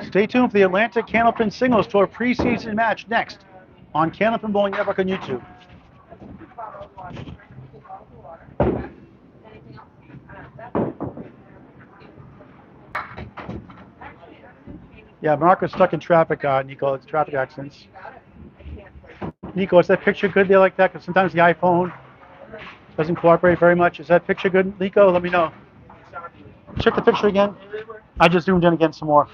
Stay tuned for the Atlantic Candlepin Singles Tour preseason match next on Candlepin Bowling Network on YouTube. Yeah, Mark was stuck in traffic, Nico. It's traffic accidents. Nico, is that picture good there like that? Because sometimes the iPhone doesn't cooperate very much. Is that picture good, Nico? Let me know. Check the picture again. I just zoomed in again some more.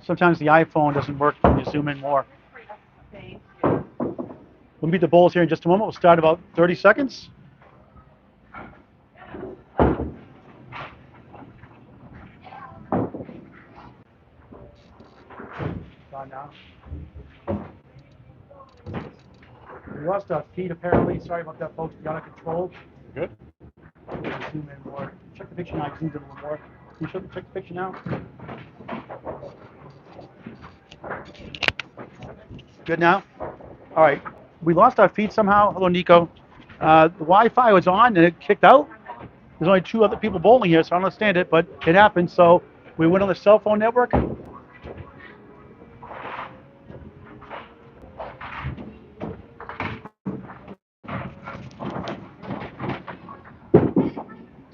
Sometimes the iPhone doesn't work when you zoom in more. We'll meet the bowls here in just a moment. We'll start about 30 seconds. Now. We lost our feed apparently. Sorry about that, folks. We're out of control. Good. Zoom in more. Check the picture now. I zoomed in a little more. Can you check the picture now? Good now? All right. We lost our feed somehow. Hello, Nico. The Wi-Fi was on and it kicked out. There's only 2 other people bowling here, so I don't understand it, but it happened. So we went on the cell phone network.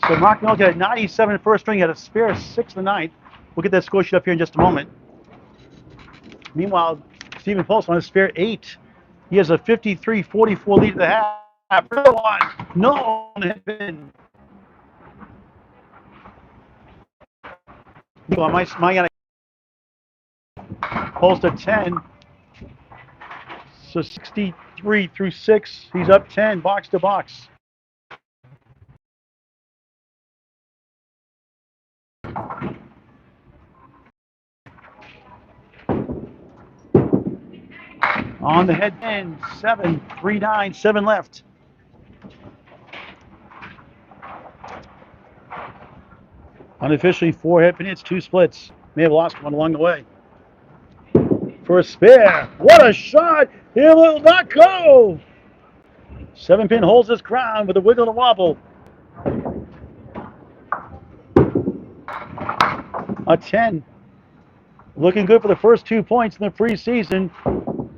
So Mark Milliken had 97 first string, had a spare 6 in the 9th. We'll get that score sheet up here in just a moment. Meanwhile, Stephen Poste on a spare 8. He has a 53-44 lead at the half. No one. My Poste at 10. So 63 through 6. He's up 10, box to box. On the head end, 7, 3, 9, 7 left. Unofficially 4 head pin hits, 2 splits. May have lost one along the way. For a spare. What a shot! He will not go! 7 pin holds his ground with a wiggle and a wobble. A 10. Looking good for the first 2 points in the preseason.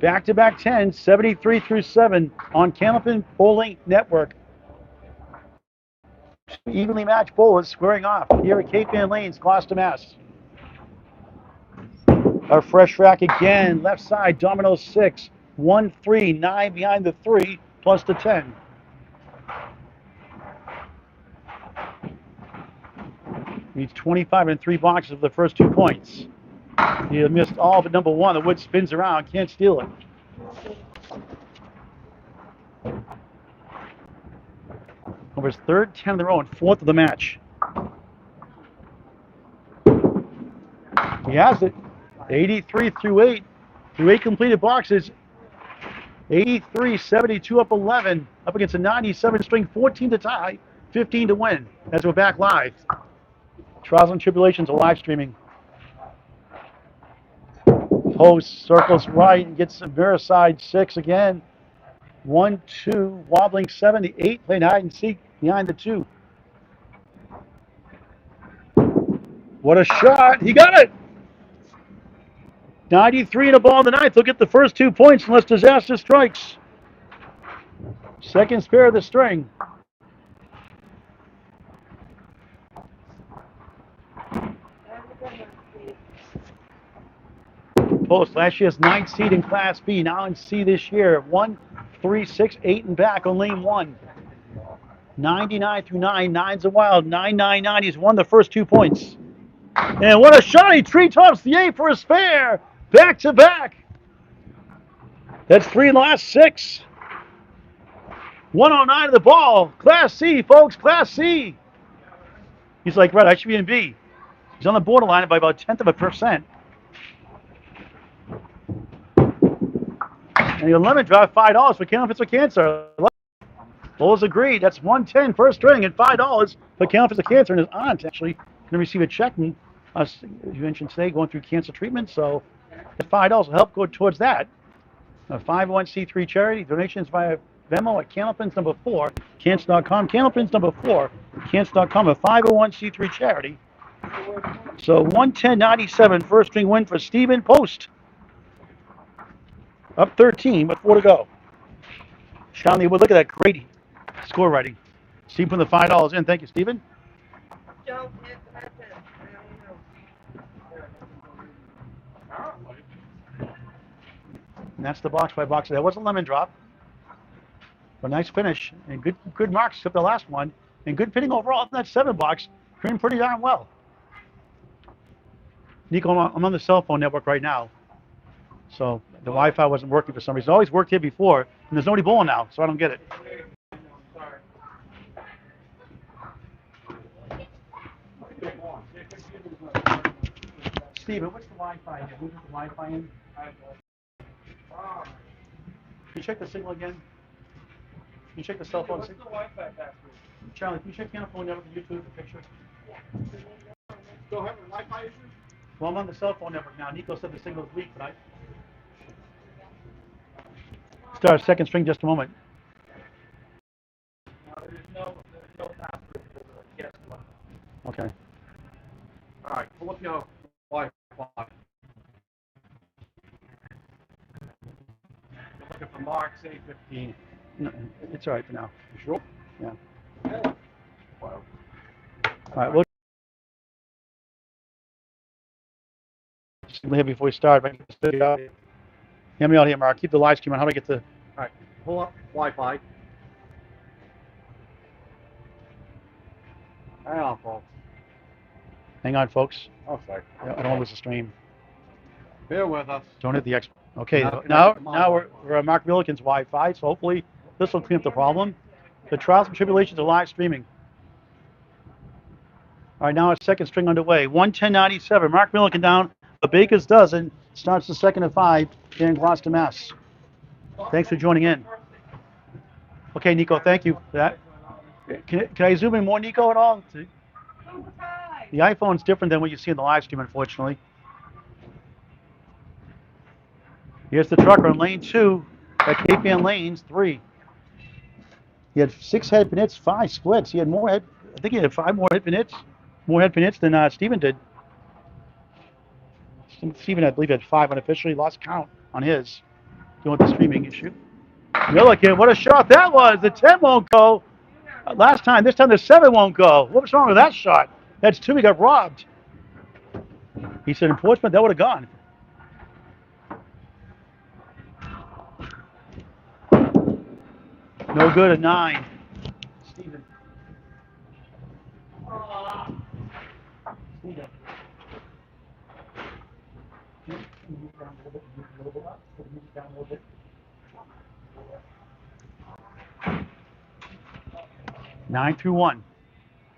Back-to-back 10, 73 through 7 on Candlepin Bowling Network. 2 evenly matched bowlers squaring off here at Cape Ann Lanes, Gloucester, Mass. A fresh rack again, left side, domino 6, 1, 3, 9 behind the 3, plus the 10. Needs 25 and 3 boxes for the first 2 points. He missed all but number 1. The wood spins around, can't steal it. Over his 3rd 10 in a row and 4th of the match. He has it. 83 through 8. Through 8 completed boxes. 83, 72 up 11. Up against a 97 string, 14 to tie, 15 to win. As we're back live. Trials and Tribulations are live streaming. Post circles right and gets a mirror side 6 again. 1, 2, wobbling 7 to 8, playing hide and seek behind the 2. What a shot! He got it! 93 and a ball in the 9th. He'll get the first 2 points unless disaster strikes. Second spare of the string. Poste last year's 9th seed in Class B, now in C this year. 1, 3, 6, 8 and back on lane 1. 99 through 9, 9's a wild. 9, 9, 9. He's won the first 2 points. And what a shot! He tree-tops the 8 for a spare. Back to back. That's 3 in the last 6. 109 to the ball. Class C, folks. Class C. He's like, right, I should be in B. He's on the borderline by about 0.1%. And the lemon drop $5 for Candlepin for Cancer. Bowlers agreed. That's 110 first string and $5 for Candlepin for Cancer. And his aunt actually going to receive a check. And as you mentioned today, going through cancer treatment. So the $5 will help go towards that. A 501c3 charity. Donations via Venmo at Candlepin's number 4. Cancer.com. Candlepin's number 4. Cancer.com. A 501c3 charity. So 110.97, first string win for Stephen Poste. Up 13 with 4 to go. Shanley Wood, look at that great score writing. Steve put the $5 in. Thank you, Stephen. And that's the box by box. That was a lemon drop. A nice finish and good marks except the last one. And good pitting overall. That 7 box hitting pretty darn well. Nico, I'm on the cell phone network right now. So the Wi-Fi wasn't working for some reason. It always worked here before, and there's nobody bowling now, so I don't get it. Steven, what's the Wi-Fi here? Who's the Wi-Fi in? Can you check the signal again? Can you check the cell phone signal? Charlie, can you check the phone network and YouTube the picture? Still having Wi-Fi issues? Well, I'm on the cell phone network now. Nico said the signal's weak, but I start second string just a moment. There's no password for the guest one. Okay. All right, pull up your Wi-Fi. Looking for Mark's 815. No, it's all right for now. You sure? Yeah. Wow. All right, we'll here before we start. Hear me out here, Mark. Keep the live stream on. How do I get the? All right, pull up Wi-Fi. Hang on, folks. Hang on, folks. Oh, sorry. I don't want to lose the stream. Bear with us. Don't hit the X. Okay, now we're on Mark Milliken's Wi-Fi, so hopefully this will clean up the problem. The trials and tribulations of live streaming. All right, now it's second string underway. 110.97. Mark Milliken down a baker's dozen. Starts the second at 5 here in Gloucester, Mass. Thanks for joining in. Okay, Nico, thank you for that. Can I zoom in more, Nico, at all? The iPhone's different than what you see in the live stream, unfortunately. Here's the trucker on lane 2 at Cape Ann Lanes 3. He had 6 head pin hits, 5 splits. He had more head. I think he had 5 more head pin hits. More head pin hits than Steven did. Steven, I believe, had 5 unofficially. Lost count on his. Doing the streaming issue. Milliken, what a shot that was. The 10 won't go. Last time, this time the 7 won't go. What was wrong with that shot? That's 2. He got robbed. He said in Portsmouth, that would have gone. No good at 9. Steven. Steven. 9 through 1.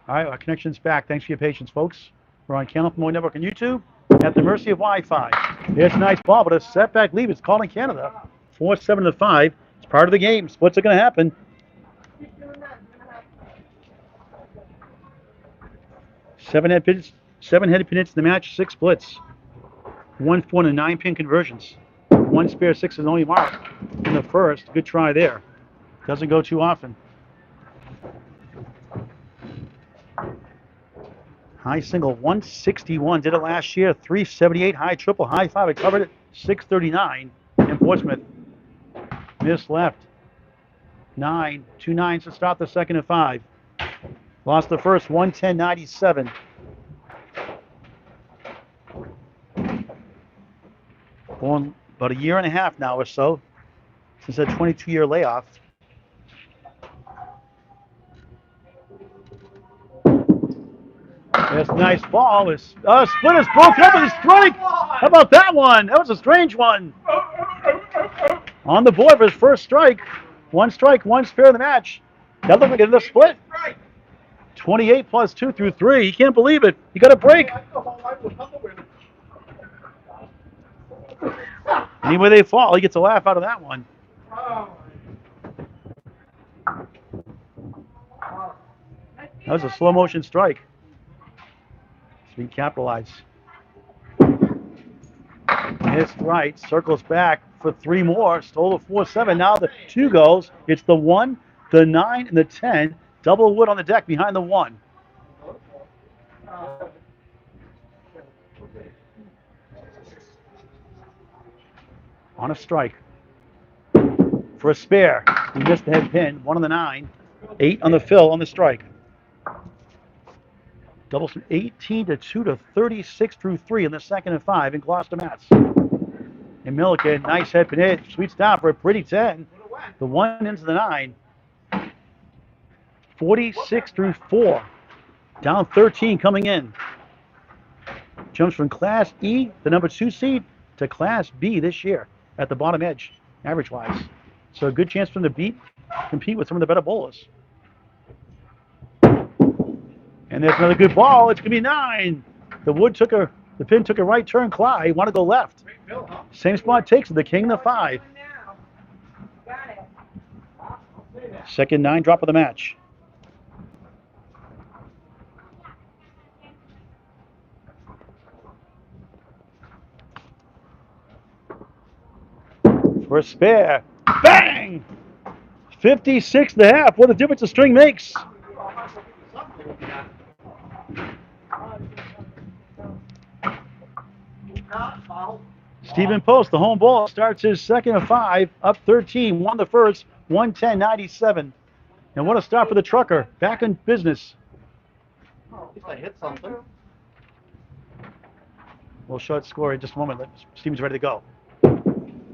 All right, our connection's back. Thanks for your patience, folks. We're on Candlepin Network on YouTube at the mercy of Wi-Fi. It's a nice ball, but a setback lead. It's called in Canada. 4-7 to 5. It's part of the game. Splits are going to happen. 7 head pin hits in the match, 6 splits. 1 4 and 9 pin conversions. 1 spare 6 is only marked in the first. Good try there. Doesn't go too often. High single 161. Did it last year. 378. High triple. High 5. I covered it. 639 in Portsmouth. Missed left. 9. 2 9s to start the second at 5. Lost the first. 110.97. Going about a year and a half now or so since that 22-year layoff. That's a nice ball. Split is broken up with a strike. How about that one? That was a strange one. On the board for his first strike. 1 strike, 1 spare in the match. That looked like another split. 28 plus 2 through 3. He can't believe it. He got a break. Anywhere they fall, he gets a laugh out of that one. That was a slow motion strike. It's been capitalized. Missed right, circles back for 3 more. Stole the 4-7. Now the 2 goes. It's the 1, the 9, and the 10. Double wood on the deck behind the 1. on a strike. For a spare. He missed the head pin. 1 on the 9. 8 on the fill on the strike. Doubles from 18 to 2 to 36 through 3 in the second and 5 in Gloucester Mats. And Milliken, nice head pin hit. Sweeps down for a pretty 10. The 1 into the 9. 46 through 4. Down 13 coming in. Jumps from Class E, the number 2 seed, to Class B this year at the bottom edge, average-wise. So a good chance for them to compete with some of the better bowlers. And there's another good ball. It's going to be 9. The pin took a right turn. Clyde want to go left. Same spot takes it. The king, the 5. Second 9 drop of the match. For a spare. Bang! 56 and a half. What a difference a string makes. Stephen Poste, the home ball, starts his second of 5, up 13, won the first, 110.97. And what a start for the trucker, back in business. At least I hit something. We'll show it score in just a moment. Stephen's ready to go.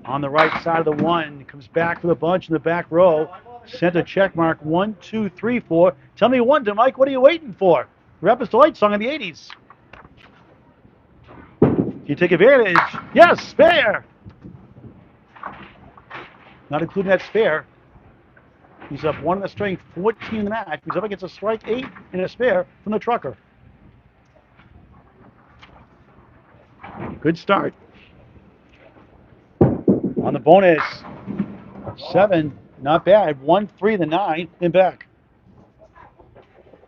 On the right side of the 1, comes back for the bunch in the back row. Center check mark, 1, 2, 3, 4. Tell me one, Mike, what are you waiting for? Rapper's Delight song in the 80s. You take advantage. Yes, spare. Not including that spare. He's up 1 in the string, 14 in the match. He's up against a strike 8 and a spare from the trucker. Good start. On the bonus, 7, not bad. 1, 3, the 9, and back.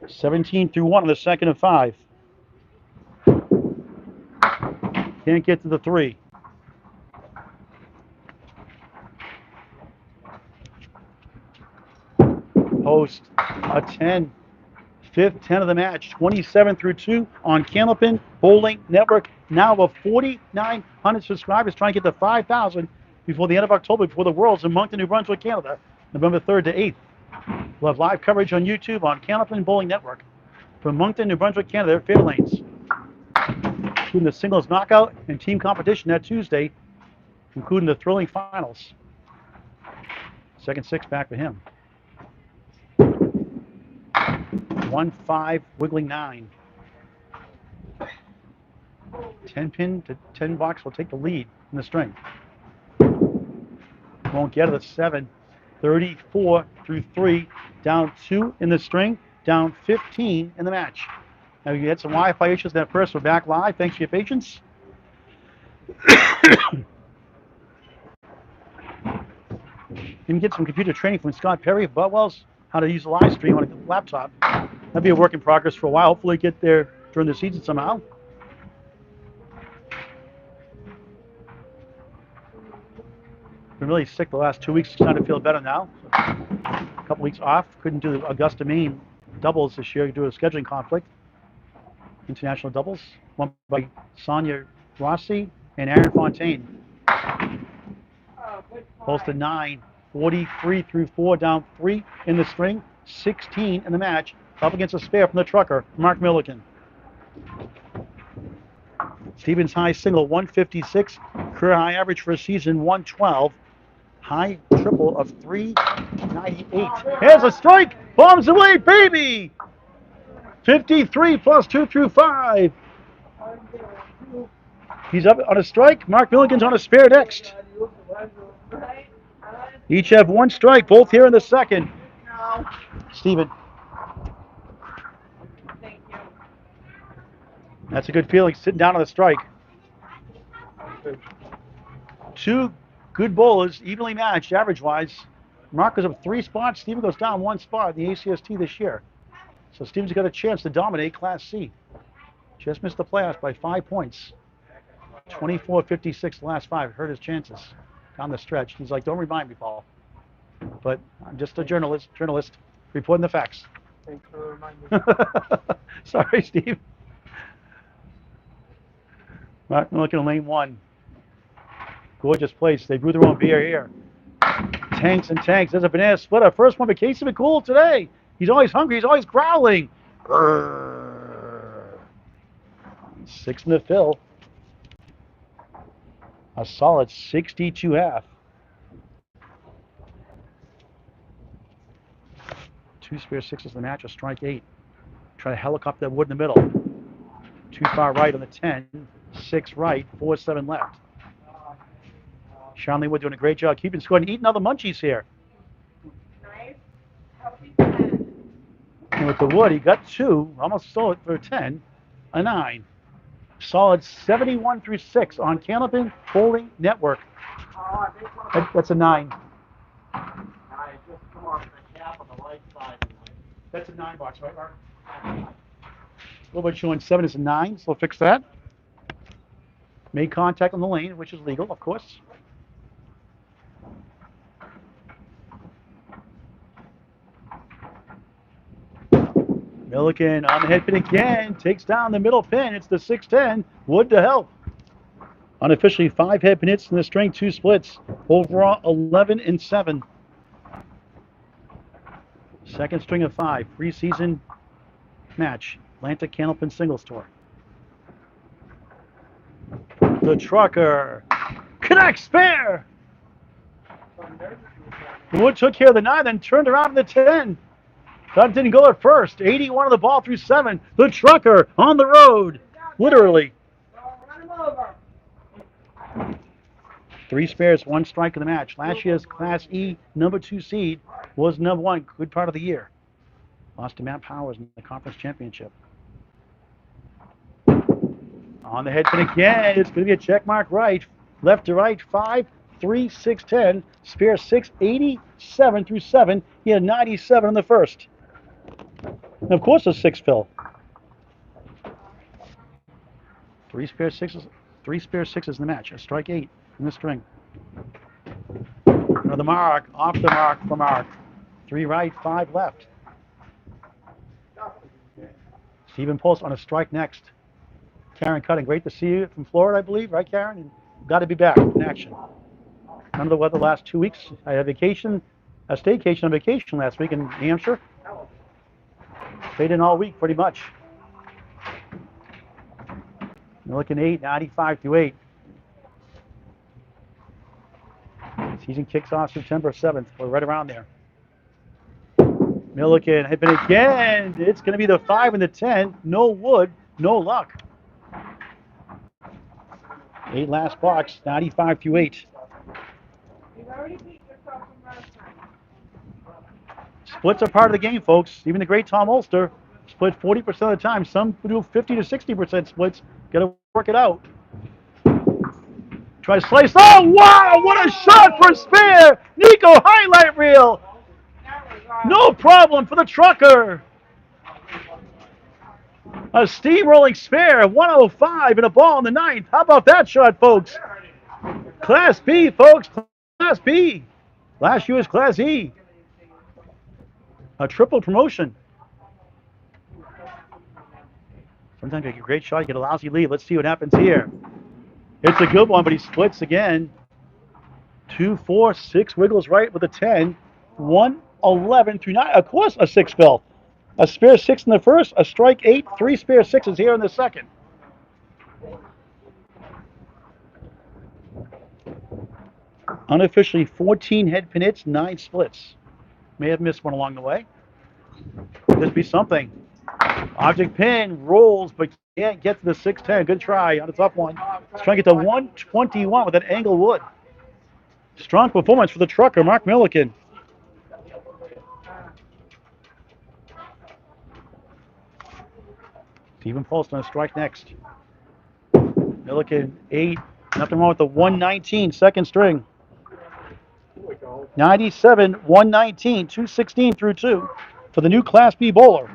17 through 1 on the second of 5. Can't get to the 3. Post a 10. Fifth 10 of the match. 27 through 2 on Candlepin Bowling Network. Now of 4,900 subscribers, trying to get to 5,000 before the end of October, before the Worlds in Moncton, New Brunswick, Canada, November 3rd to 8th. We'll have live coverage on YouTube on Candlepin Bowling Network from Moncton, New Brunswick, Canada at Fair Lanes, including the singles knockout and team competition that Tuesday, including the thrilling finals. Second 6 back for him. 1, 5, wiggling 9. 10 pin to 10 box will take the lead in the string. Won't get it at 7. 34 through 3. Down 2 in the string. Down 15 in the match. Now you had some Wi-Fi issues that first. We're back live. Thanks for your patience. You can get some computer training from Scott Perry of Butwell's, how to use a live stream on a laptop. That'll be a work in progress for a while. Hopefully get there during the season somehow. Been really sick the last 2 weeks. Starting to feel better now. A couple weeks off. Couldn't do the Augusta, Maine doubles this year due to a scheduling conflict. International doubles. Won by Sonia Rossi and Aaron Fontaine. Posted 9. 43 through 4, down 3 in the string. 16 in the match. Up against a spare from the trucker, Mark Milliken. Stevens high single, 156. Career high average for a season, 112. High triple of 398. Here's a strike. Bombs away, baby. 53 plus 2 through 5. He's up on a strike. Mark Milliken's on a spare next. Each have 1 strike, both here in the second. Steven. That's a good feeling, sitting down on the strike. 2 good bowlers, evenly matched, average-wise. Mark goes up 3 spots. Steven goes down 1 spot in the ACST this year. So Steven's got a chance to dominate Class C. Just missed the playoffs by 5 points. 24-56 the last 5. Hurt his chances down the stretch. He's like, don't remind me, Paul. But I'm just a journalist reporting the facts. Thanks for reminding me. Sorry, Steve. Mark Milliken, lane 1. Gorgeous place. They brew their own beer here. Tanks and tanks. There's a banana splitter. First one for Casey McCool today. He's always hungry. He's always growling. Grrr. 6 in the fill. A solid 62.5. 2 spare sixes in the match. A strike 8. Try to helicopter that wood in the middle. 2 far right on the 10. 6 right. 4-7 left. Sean Lee Wood doing a great job keeping score and eating all the munchies here. Nice, healthy 10. And with the wood, he got 2. Almost stole it for a 10. A 9. Solid 71 through 6 on Candlepin Bowling Network. Oh, this one. That's a 9. I just come off the cap on the right side. That's a 9 box, right, Mark? A little bit showing 7 is a 9, so we'll fix that. Made contact on the lane, which is legal, of course. Milliken on the head pin again, takes down the middle pin. It's the 6-10. Wood to help. Unofficially 5 head pin hits in the string, 2 splits. Overall 11 and 7. Second string of 5. Preseason match. Atlantic Candlepin Singles Tour. The trucker connects spare. Wood took care of the 9, then turned around to the 10. That didn't go at first. 81 of the ball through 7. The trucker on the road. Literally. Run him over. 3 spares, 1 strike in the match. Last year's Class E number 2 seed was number 1, good part of the year. Lost to Matt Powers in the conference championship. On the head pin again. It's going to be a check mark right. Left to right, 5, 3, 6, 10. Spare 6, 87 through 7. He had 97 in the first. And of course, a 6 fill. 3 spare sixes. 3 spare sixes in the match. A strike 8 in the string. Another mark. Off the mark for Mark. 3 right, 5 left. Stephen Post on a strike next. Karen Cutting, great to see you from Florida, I believe, right, Karen? And got to be back in action. None of the weather the last 2 weeks. I had a staycation on vacation last week in New Hampshire. Stayed in all week, pretty much. Milliken 8, 95 through 8. Season kicks off September 7th. We're right around there. Milliken hit it again. It's going to be the 5 and the 10. No wood, no luck. 8 last box, 95 through 8. You've already beat yourself from last time. Splits are part of the game, folks. Even the great Tom Ulster split 40% of the time. Some do 50 to 60% splits. Got to work it out. Try to slice. Oh, wow! What a shot for a spare! Nico highlight reel. No problem for the trucker. A steamrolling spare, 105 and a ball in the 9th. How about that shot, folks? Class B, folks. Class B. Last year was Class E. A triple promotion. Sometimes you get a great shot, you get a lousy lead. Let's see what happens here. It's a good one, but he splits again. 2, 4, 6 wiggles right with a 10. 1, 11 through 9. Of course, a 6 fill. A spare 6 in the first, a strike 8, 3 spare 6s here in the second. Unofficially 14 head pin hits, 9 splits. May have missed one along the way. This be something. Object pin rolls, but can't get to the 610. Good try on a tough one. Let's try and get to 121 with that angle wood. Strong performance for the trucker, Mark Milliken. Stephen Post on a strike next. Milliken 8. Nothing wrong with the 119 second string. 97, 119, 216 through 2 for the new Class B bowler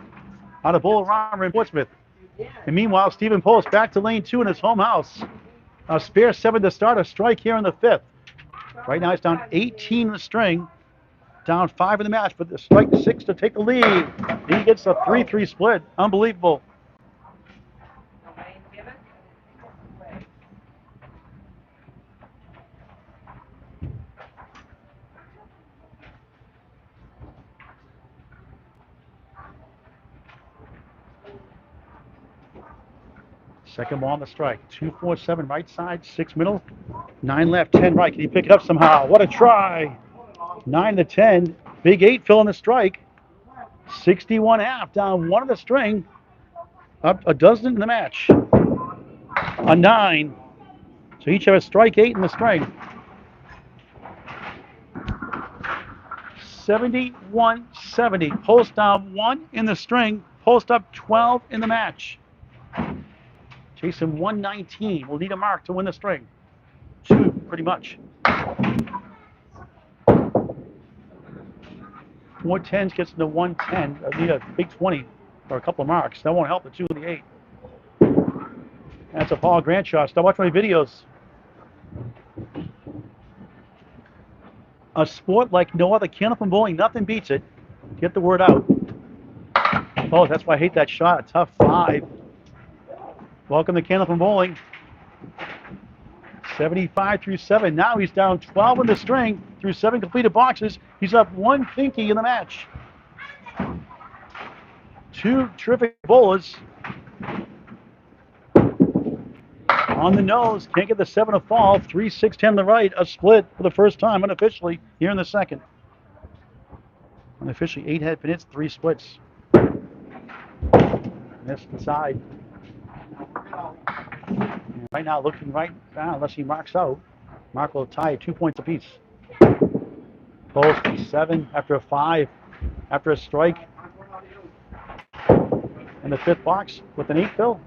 out of Bowler Armor in Portsmouth. And meanwhile, Stephen Post back to lane 2 in his home house. A spare 7 to start, a strike here in the 5th. Right now it's down 18 in the string, down 5 in the match, but the strike 6 to take the lead. He gets a 3-3 split. Unbelievable. Second ball on the strike. 2-4-7 right side, 6 middle, 9 left, 10 right. Can he pick it up somehow? What a try! 9 to 10. Big 8 filling the strike. 61 half, down 1 of the string. Up a dozen in the match. A 9. So each have a strike 8 in the string. 71-70. Post down 1 in the string. Post up 12 in the match. Chasing 119. We'll need a mark to win the string. 2, pretty much. 4 10s gets into 110. I need a big 20 or a couple of marks. That won't help the 2 and the 8. That's a Paul Grant shot. Stop watching my videos. A sport like no other. Candlepin bowling, nothing beats it. Get the word out. Oh, that's why I hate that shot. A tough 5. Welcome to Candlepin bowling. 75 through 7. Now he's down 12 in the string through 7 completed boxes. He's up 1 pinky in the match. 2 terrific bowlers. On the nose, can't get the 7 to fall. 3, 6, 10 to the right. A split for the first time unofficially here in the second. Unofficially 8 head hits, 3 splits. Missed the side. And right now, looking right down, unless he marks out. Mark will tie at 2 points apiece. Post 7 after a 5, after a strike. In the 5th box with an 8 fill.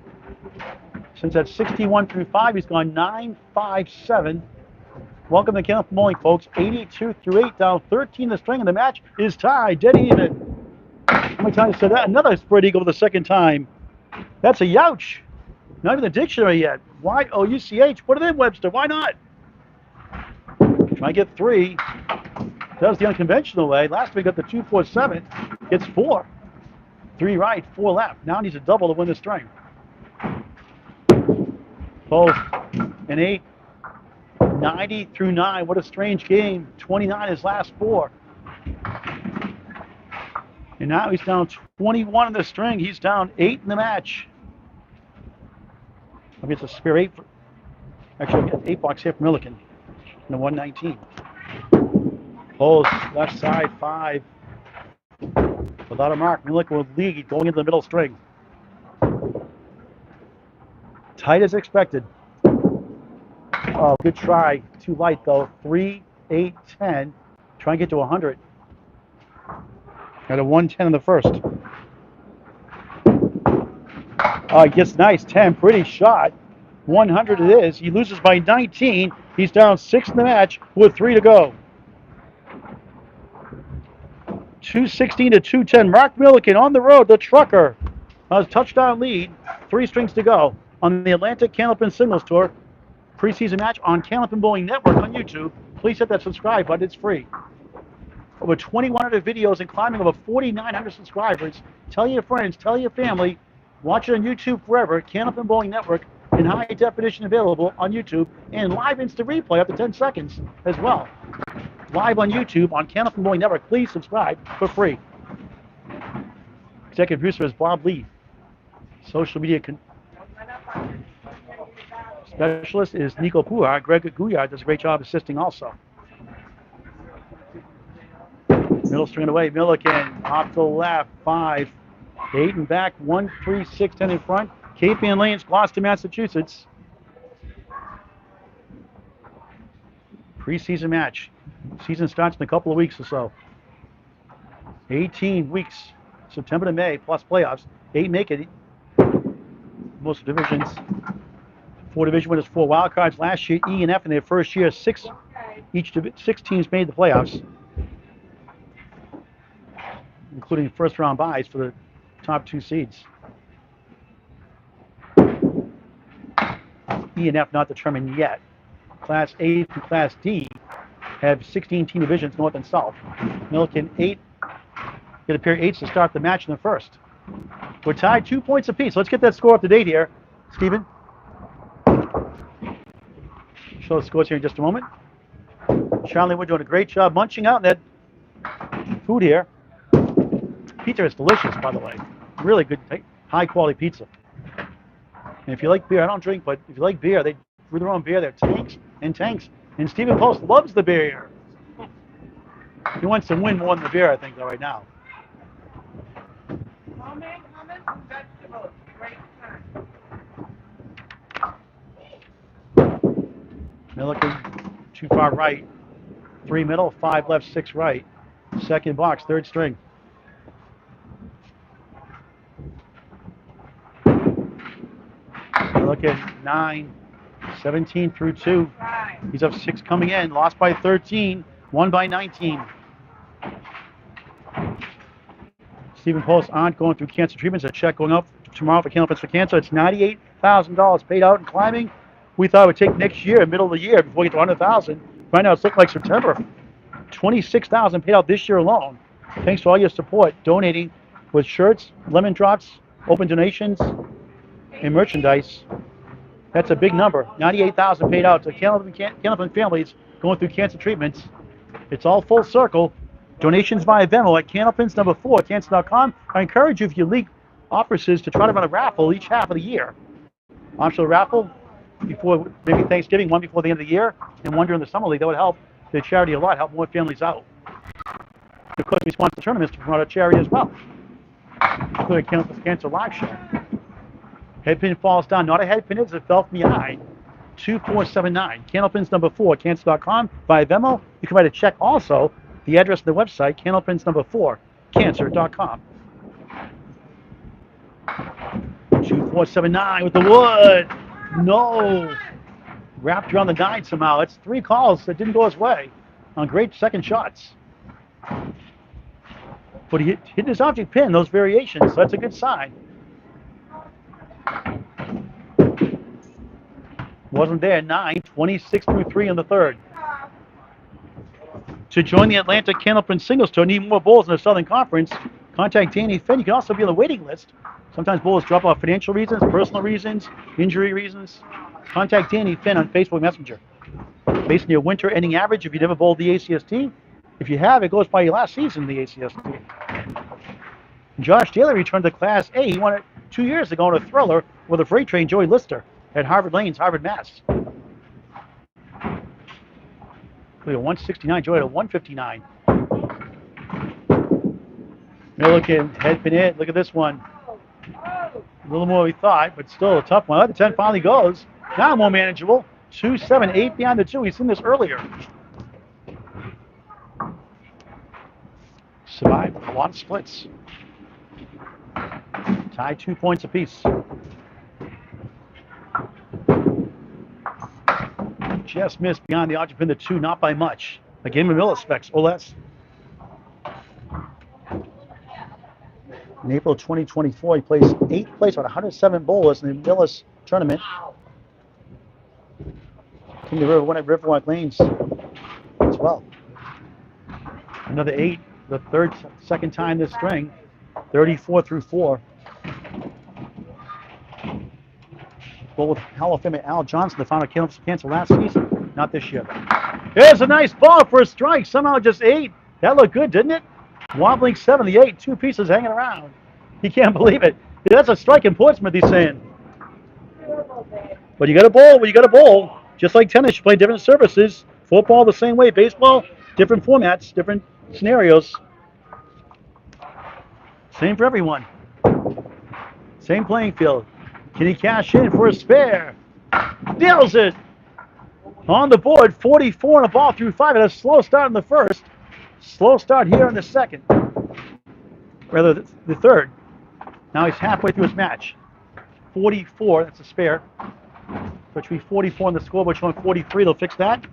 Since that's 61 through 5, he's gone 9, 5, 7. Welcome to Candlepin bowling, folks. 82 through 8, down 13 the string, and the match is tied, dead even. How many times said that? Another spread eagle for the second time. That's a youch. Not even the dictionary yet. Y-O-U-C-H. Put it in, Webster. Why not? Try and get 3. Does the unconventional way. Last week got the 2-4-7. Gets 4. 3 right, 4 left. Now needs a double to win the string. Post an 8. 90 through 9. What a strange game. 29 his last 4. And now he's down 21 in the string. He's down 8 in the match. Maybe it's a spare 8. Actually, I'll get 8 box here for Milliken in the 119. Post left side 5. Without a mark, Milliken will lead going into the middle string. Tight as expected. Oh, good try. Too light though. 3, 8, 10. Try and get to 100. Got a 110 in the first. Oh, he gets nice. 10. Pretty shot. 100 it is. He loses by 19. He's down 6 in the match with 3 to go. 216 to 210. Mark Milliken on the road. The trucker. A touchdown lead. 3 strings to go on the Atlantic Candlepin Singles Tour. Preseason match on Candlepin Bowling Network on YouTube. Please hit that subscribe button. It's free. Over 2,100 videos and climbing over 4,900 subscribers. Tell your friends, tell your family. Watch it on YouTube forever. Candlepin Bowling Network in high definition available on YouTube and live instant replay up to 10 seconds as well. Live on YouTube on Candlepin Bowling Network. Please subscribe for free. Executive producer is Bob Lee. Social media specialist is Nico Puar. Greg Gouillard does a great job assisting also. Middle string away. Milliken off the left. 5, 8 and back. 1, 3, 6, 10 in front. Cape Ann Lanes, Gloucester, Massachusetts. Preseason match. Season starts in a couple of weeks or so. 18 weeks, September to May, plus playoffs. 8 make it. Most divisions. 4 division winners, 4 wild cards. Last year, E and F in their first year, 6 teams made the playoffs, including first round buys for the top 2 seeds. E and F not determined yet. Class A through Class D have 16 team divisions, north and south. Milliken 8. It appeared 8s to start the match in the first. We're tied 2 points apiece. Let's get that score up to date here, Stephen. Show the scores here in just a moment. Charlie, we're doing a great job munching out that food here. Pizza is delicious, by the way. Really good, high quality pizza. And if you like beer, I don't drink, but if you like beer, they brew their own beer. They're tanks and tanks. And Stephen Post loves the beer. He wants to win more than the beer, I think, though, right now. Homemade hummus and vegetables. Great time. Milliken, 2 far right, 3 middle, 5 left, 6 right. Second box, third string. Milliken, 9, 17 through 2. He's up 6 coming in, lost by 13, won by 19. Stephen Post aunt going through cancer treatments. A check going up tomorrow for Candlepin for cancer. It's $98,000 paid out in climbing. We thought it would take next year, middle of the year, before we get to 100,000. Right now, it's looking like September. 26,000 paid out this year alone. Thanks to all your support, donating with shirts, lemon drops, open donations, and merchandise. That's a big number. 98,000 paid out to Candlepin families going through cancer treatments. It's all full circle. Donations via Venmo at Candlepin's number 4 at cancer.com. I encourage you, if your league offices, to try to run a raffle each half of the year. Optional raffle before maybe Thanksgiving, one before the end of the year, and one during the summer league. That would help the charity a lot, help more families out. Of course, we sponsor tournaments to promote our charity as well, including Candlepin's Cancer Live Show. Headpin falls down. Not a headpin, it's a fell from the eye. 2479. Candlepin's number 4 at cancer.com. Via Venmo, you can write a check also. The address of the website, Candlepin's number 4, cancer.com. 2479 with the wood. No. Wrapped around the 9 somehow. It's 3 calls that didn't go his way on great second shots. But he hit his object pin, those variations, so that's a good sign. Wasn't there. 9, 26 through 3 in the third. To join the Atlantic Candlepin Singles Tour, need more bowls in the Southern Conference. Contact Danny Finn. You can also be on the waiting list. Sometimes bowlers drop off financial reasons, personal reasons, injury reasons. Contact Danny Finn on Facebook Messenger. Based on your winter ending average, if you never bowled the ACST. If you have, it goes by your last season in the ACST. Josh Daly returned to Class A. He won it 2 years ago in a thriller with a freight train, Joey Lister, at Harvard Lanes, Harvard, Mass. 169, Joey at 159. Milliken, head pin it. Look at this one. A little more than we thought, but still a tough one. The 10 finally goes. Now more manageable. 2-7, 8 behind the 2. We've seen this earlier. Survived a lot of splits. Tie 2 points apiece. Just missed beyond the object pin, the 2, not by much. A game of Miller specs or less. In April 2024, he placed 8th place on 107 bowlers in the Millis tournament. King of the River won at Riverwalk Lanes as well. Another 8, the second time this string, 34 through 4. Bowl with Hall of Famer Al Johnson, the founder of Candlepin Cancer last season. Not this year, though. There's a nice ball for a strike. Somehow just 8. That looked good, didn't it? Wobbling 7, the 8, 2 pieces hanging around. He can't believe it. That's a strike in Portsmouth, he's saying. But you got to bowl. Well, you got to bowl. Just like tennis, you play different surfaces. Football the same way. Baseball, different formats, different scenarios. Same for everyone. Same playing field. Can he cash in for a spare? Nails it. On the board, 44 and a ball through 5. It had a slow start in the first. Slow start here in the second. Rather, the third. Now he's halfway through his match. 44, that's a spare. So it should be 44 on the scoreboard, showing 43. They'll fix that.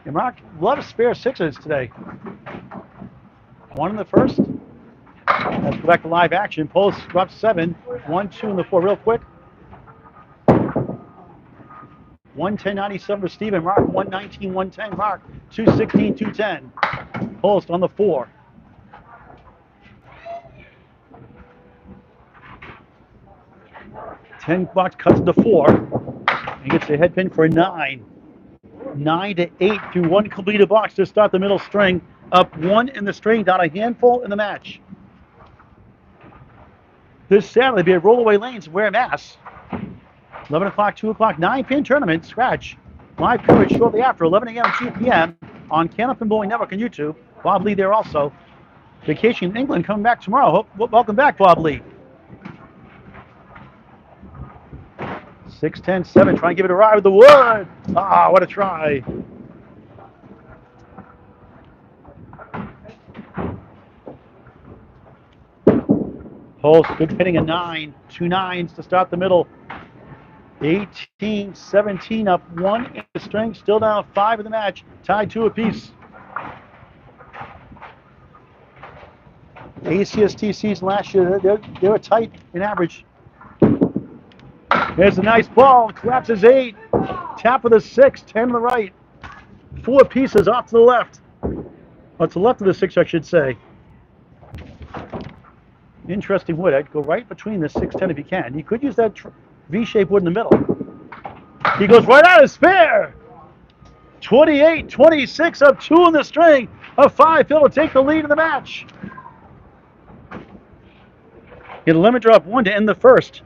And Mark loves spare 6s today. 1 in the first. Let's go back to live action. Post drops 7. 1, 2 in the 4 real quick. 110.97 for Stephen. Mark 119, 110. Mark 216, 210. Post on the 4. $10 cuts to 4. He gets the head pin for a 9. 9 to 8 through 1 completed box to start the middle string. Up 1 in the string, down a handful in the match. This Saturday, be at Rollaway Lanes, wear Mass. 11 o'clock, 2 o'clock, 9-pin tournament, scratch. Live coverage shortly after 11 a.m. and 2 p.m. on Candlepin Bowling Network and YouTube. Bob Lee there also. Vacation in England coming back tomorrow. Welcome back, Bob Lee. 6-10-7, trying to give it a ride with the wood. Ah, what a try. Poste, good hitting a 9. 2 9s to start the middle. 18-17 up 1 in the string, still down 5 in the match, tied 2 apiece. ACSTC's last year, they were tight in average. There's a nice ball, collapses 8, tap with a 6, 10 to the right. 4 pieces off to the left. Or to the left of the 6, I should say. Interesting wood. I'd go right between the 6-10 if you can. You could use that V-shaped wood in the middle. He goes right out of spare. 28-26 up 2 in the string. A 5-fill to take the lead in the match. Get a limit drop 1 to end the first.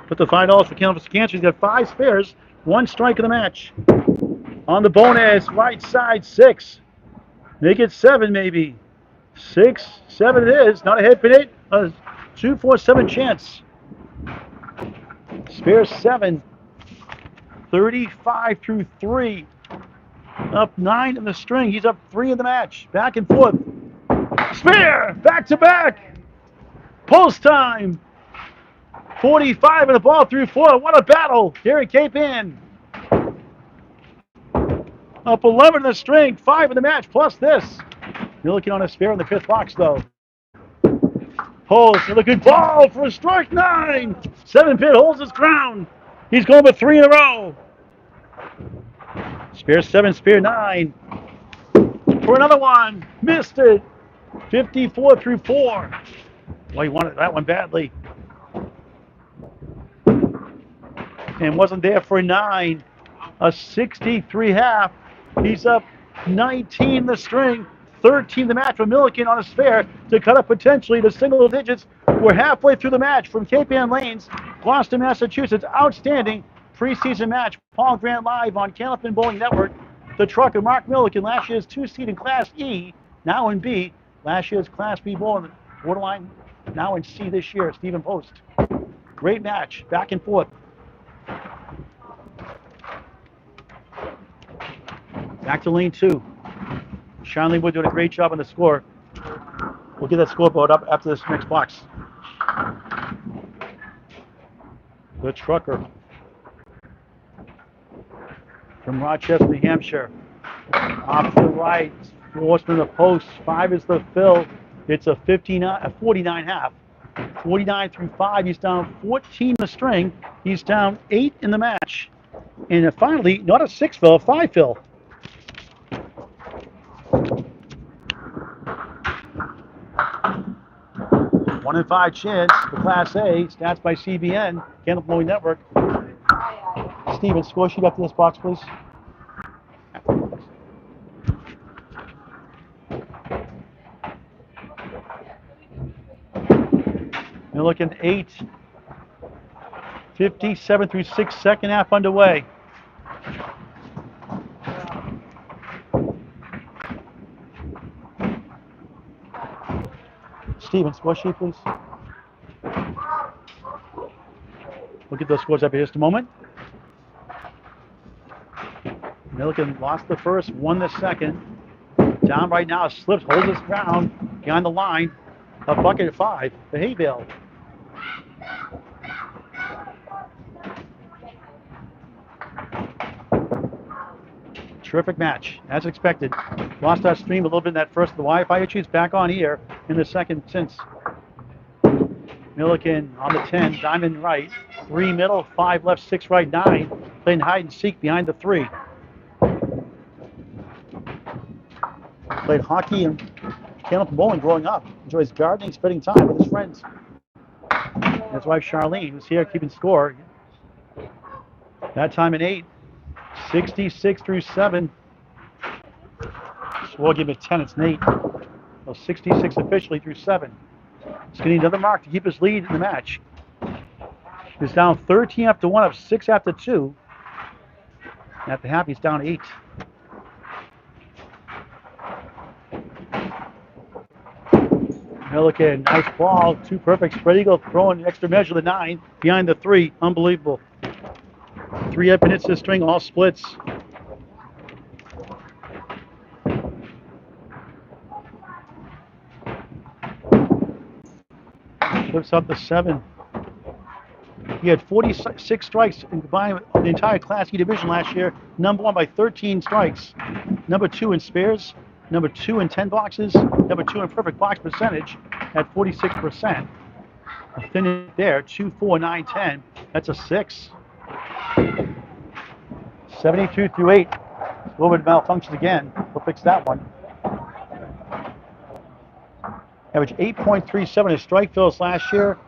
Put the $5 for Candlepin Cancer. He's got 5 spares, 1 strike in the match. On the bonus, right side 6. Make it 7 maybe. 6, 7 it is. Not a hit, but 8. A 2-4-7 chance. Spare 7. 35 through 3. Up 9 in the string. He's up 3 in the match. Back and forth. Spare! Back to back. Post time. 45 in the ball through 4. What a battle here at Cape Ann. Up 11 in the string. 5 in the match plus this. Milliken on a spare in the 5th box though. Poste with a good ball for a strike 9. 7-pin holds his ground. He's going with 3 in a row. Spare 7, spare 9. For another one. Missed it. 54 through 4. Well, he wanted that one badly. And wasn't there for a 9. A 63 half. He's up 19 the string. 13 the match for Milliken on a spare to cut up potentially to single digits. We're halfway through the match from Cape Ann Lanes, Gloucester, Massachusetts. Outstanding preseason match. Paul Grant live on Candlepin Bowling Network. The trucker Mark Milliken, last year's 2-seed in Class E, now in B. Last year's Class B bowling borderline, now in C this year. Stephen Poste. Great match, back and forth. Back to lane 2. Sean Wood doing a great job on the score. We'll get that scoreboard up after this next box. The trucker from Rochester, New Hampshire. Off to the right, forced in the post. 5 is the fill. It's a 49 half. 49 through 5. He's down 14 in the string. He's down 8 in the match. And finally, not a 6 fill, a 5 fill. 1 in 5 chance for Class A. Stats by CBN, Candlepin Bowling Network. Steven, score sheet up to this box, please. You're looking 8. 57 through 6, second half underway. Steven, score sheet, please. We'll get those scores up in just a moment. Milliken lost the first, won the second. Down right now, slips, holds his ground behind the line. A bucket at 5, the hay bale. Terrific match, as expected. Lost our stream a little bit in that first of the Wi-Fi issues. Back on here in the second since. Milliken on the 10, diamond right. 3 middle, 5 left, 6 right, 9. Playing hide and seek behind the 3. Played hockey and Candlepin bowling growing up. Enjoys gardening, spending time with his friends. And his wife Charlene, who's here keeping score. That time an 8. 66 through 7. So we'll give it 10. It's an 8. So 66 officially through 7. He's going to need another mark to keep his lead in the match. He's down 13 after 1, up 6 after 2. At the half, he's down 8. Milliken, nice ball, 2 perfect. Spread eagle, throwing an extra measure, the 9, behind the 3. Unbelievable. 3 up and hits the string, all splits. Flips up the 7. He had 46 strikes in combined the entire Class E division last year. Number 1 by 13 strikes. Number 2 in spares. Number 2 in 10 boxes. Number 2 in perfect box percentage at 46%. A finish there, 2, 4, 9, 10. That's a 6. 72 through 8. A little bit malfunctions again. We'll fix that one. Average 8.37 in strike fills last year.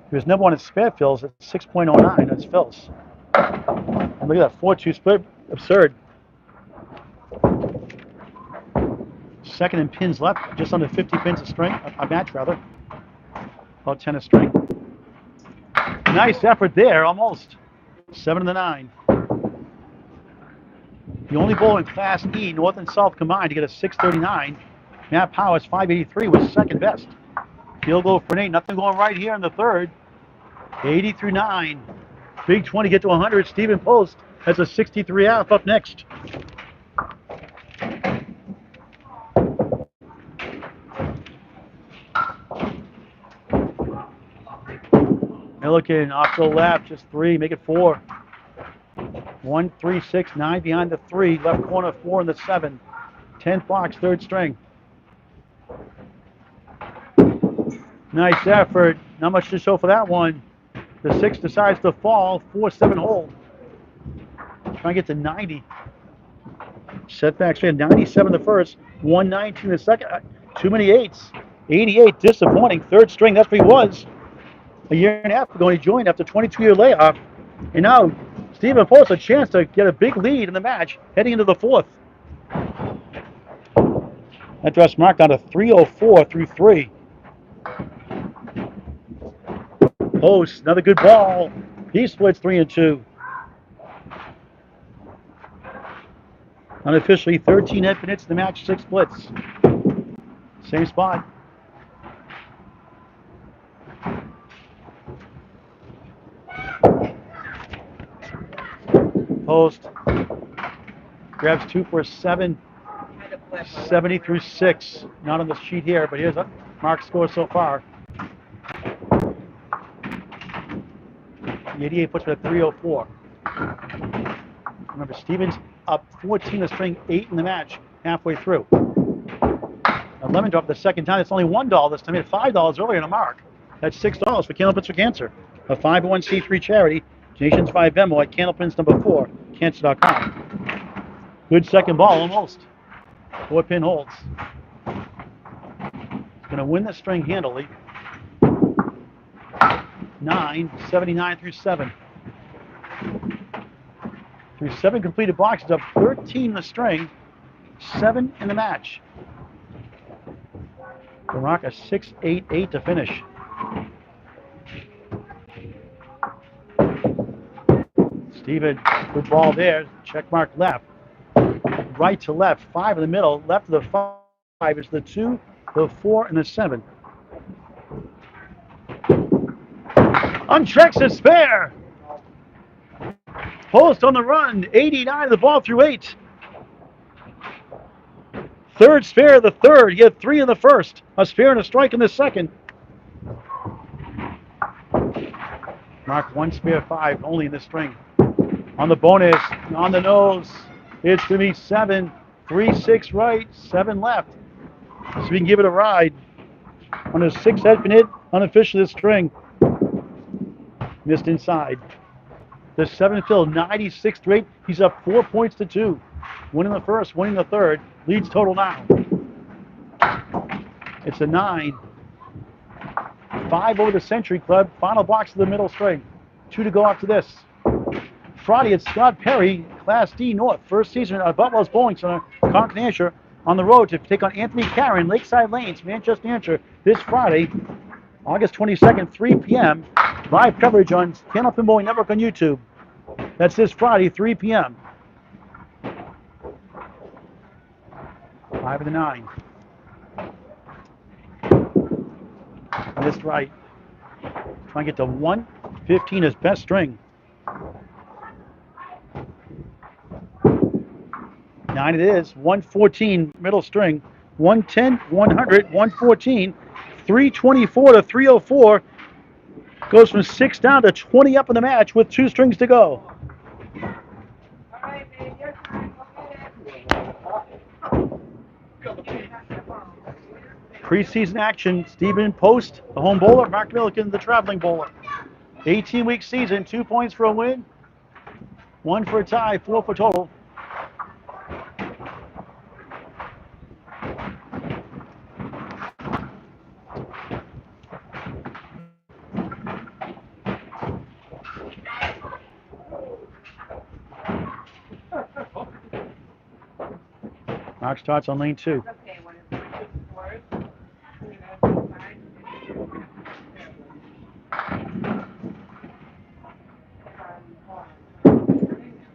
He was number 1 in spare fills at 6.09. That's fills. And look at that 4-2 split. Absurd. Second in pins left, just under 50 pins a string, a match rather. About 10 a string. Nice effort there, almost. 7 to the 9. The only bowler in Class E, North and South combined, to get a 639. Matt Powers, 583, was second best. Field goal for an 8. Nothing going right here in the third. 80 through 9. Big 20 get to 100. Stephen Poste has a 63.5 up next. Milliken off to the left, just 3, make it 4. 1, 3, 6, 9 behind the 3, left corner 4 and the 7. 10th box, third string. Nice effort. Not much to show for that one. The 6 decides to fall. 4-7 hold. Trying to get to 90. Setbacks. We had 97 the first, 119 the second. Too many 8s. 88, disappointing. Third string. That's where he was a year and a half ago. He joined after 22-year layoff. And now Stephen Poste a chance to get a big lead in the match heading into the 4th. That dress marked down to 304 through 3. Poste, another good ball. He splits 3 and 2. Unofficially 13 head hits in the match, 6 splits. Same spot. Poste grabs 2 for a 7. 70 through 6. Not on the sheet here, but here's a mark score so far. The 88 puts it at 304. Remember, Stevens up 14 the string, 8 in the match, halfway through. Now, Lemon dropped the second time. It's only $1 this time. He had $5 earlier in a mark. That's $6 for Candlepin for Cancer, a 501c3 charity. Nation's 5 memo at Candlepin's number 4, cancer.com. Good second ball, almost. 4 pin holds. He's going to win the string handily. 9, 79 through 7. Through 7 completed boxes, up 13 in the string, 7 in the match. Barack a 6-8-8 to finish. Steven, good ball there. Check mark left. Right to left, 5 in the middle. Left to the 5 is the 2, the 4, and the 7. Unchecks a spare. Poste on the run, 89 the ball through 8. Third spare of the third. He had 3 in the first. A spare and a strike in the second. Mark 1 spare, 5 only in the string. On the bonus, on the nose, it's going to be 7. 3, 6 right, 7 left. So we can give it a ride. On a 6 head pin hit, unofficially the string. Missed inside. The 7 fill, 96 through 8. He's up 4 points to 2. Winning the first, winning the third. Leads total now. It's a 9. 5 over the Century Club. Final box of the middle string. 2 to go after this. Friday, it's Scott Perry, Class D North. First season at Butler's Bowling Center, Concord, New Hampshire. on the road to take on Anthony Karen, Lakeside Lanes, Manchester, New Hampshire, this Friday, August 22nd, 3 p.m. Live coverage on Candlepin Bowling Network on YouTube. That's this Friday, 3 p.m. 5 of the 9. Missed right. Trying to get to 115 as best string. 9 it is. 114 middle string. 110, 100, 114. 324 to 304. Goes from 6 down to 20 up in the match with 2 strings to go. All right, babe, your time. Go get it. Preseason action. Stephen Poste, the home bowler. Mark Milliken, the traveling bowler. 18-week season. 2 points for a win. 1 for a tie. 4 for total. Mark starts on lane 2. Okay, when it's scores, you know, fine.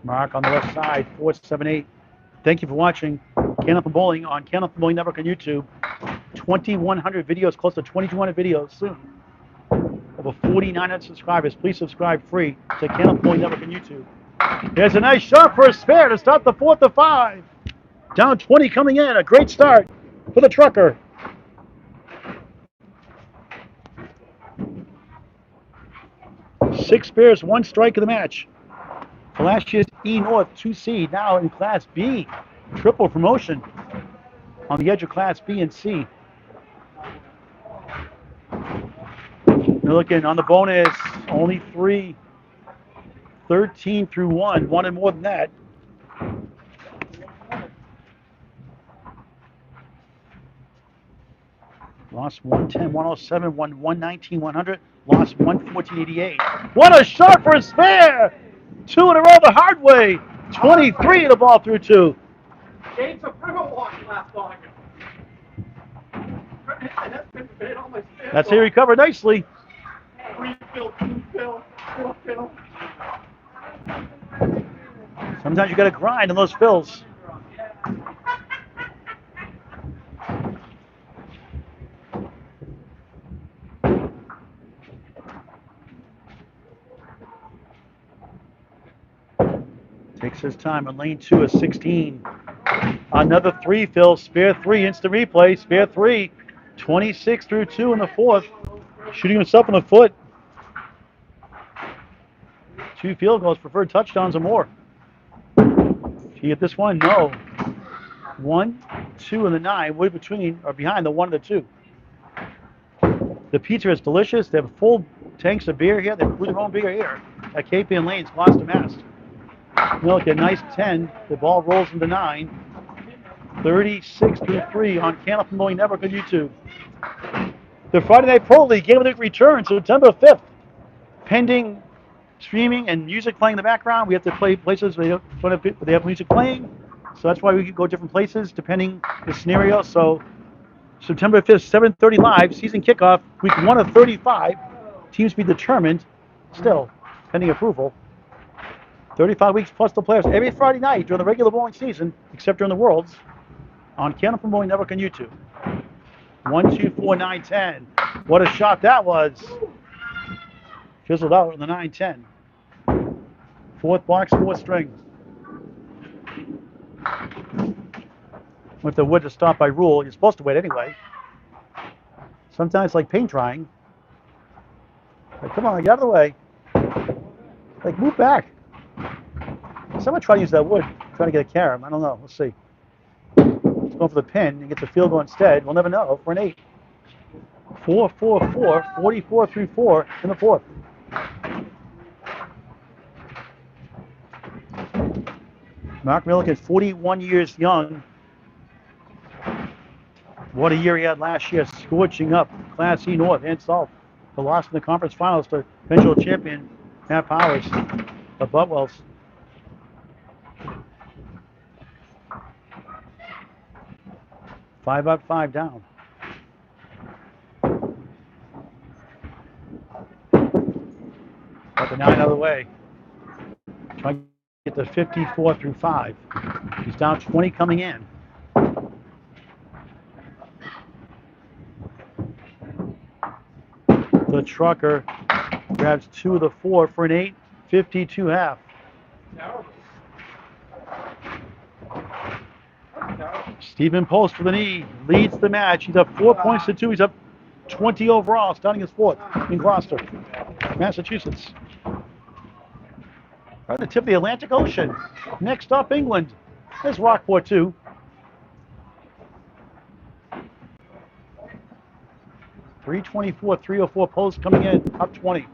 Mark on the left side, 478. Thank you for watching Candlepin Bowling on Candlepin Bowling Network on YouTube. 2,100 videos, close to 2,200 videos soon. Over 4,900 subscribers. Please subscribe free to Candlepin Bowling Network on YouTube. There's a nice shot for a spare to start the 4th of 5. Down 20 coming in. A great start for the trucker. Six spares, 1 strike in the match. For last year's E North 2 seed, now in Class B. Triple promotion on the edge of Class B and C. Milliken on the bonus, only 3. 13 through 1, wanted more than that. Lost 110, 107, won 119, 100, lost 114.88. What a shot for a spare! 2 in a row the hard way. 23 the ball through 2. Gates of Riverwalk last August. That's he recovered nicely. 3 fill, 2 fill, 4 fill. Sometimes you got to grind on those fills. Takes his time on lane 2 of 16. Another 3 fill, spare 3, instant replay, spare 3. 26 through 2 in the 4th. Shooting himself in the foot. 2 field goals, preferred touchdowns or more. Can you get this one? No. 1, 2, and the 9, way between or behind the 1 and the 2. The pizza is delicious. They have full tanks of beer here. They brew their own beer here at KP and Lanes-Gloucester, Mass. Milliken, nice 10. The ball rolls into 9. 36 through 3 on Candlepin Bowling Network on YouTube. The Friday Night Pro League Game of the Week returns September 5th. Pending streaming and music playing in the background, we have to play places where they have music playing. So that's why we go different places depending the scenario. So September 5th, 7:30 live, season kickoff, week 1 of 35. Teams be determined, still pending approval. 35 weeks plus the players every Friday night during the regular bowling season, except during the Worlds, on Candlepin Bowling Network on YouTube. 1, 2, 4, 9, 10. What a shot that was. Fizzled out on the 9-10. 4th box, 4th string. With the wood to stop by rule, you're supposed to wait anyway. Sometimes like paint drying. Like, come on, get out of the way. Like, move back. Someone try to use that wood, trying to get a carom. I don't know. Let's see. It's going for the pin and gets a field goal instead. We'll never know for an 8. 4, 4, 4, 44 through 4 in the 4th. Mark Milliken, 41 years young. What a year he had last year, scorching up Class E North and South. The loss in the conference finals to eventual champion Matt Powers of Butwells. 5 up, 5 down. Got the 9 out of the way. Trying to get the 54 through 5. He's down 20 coming in. The trucker grabs 2 of the 4 for an 8, 52 half. Stephen Poste for the knee, leads the match. He's up 4 points to 2. He's up 20 overall, starting his 4th in Gloucester, Massachusetts. Right at the tip of the Atlantic Ocean. Next up, England. There's Rockport, too. .324, 304 Post coming in, up 20.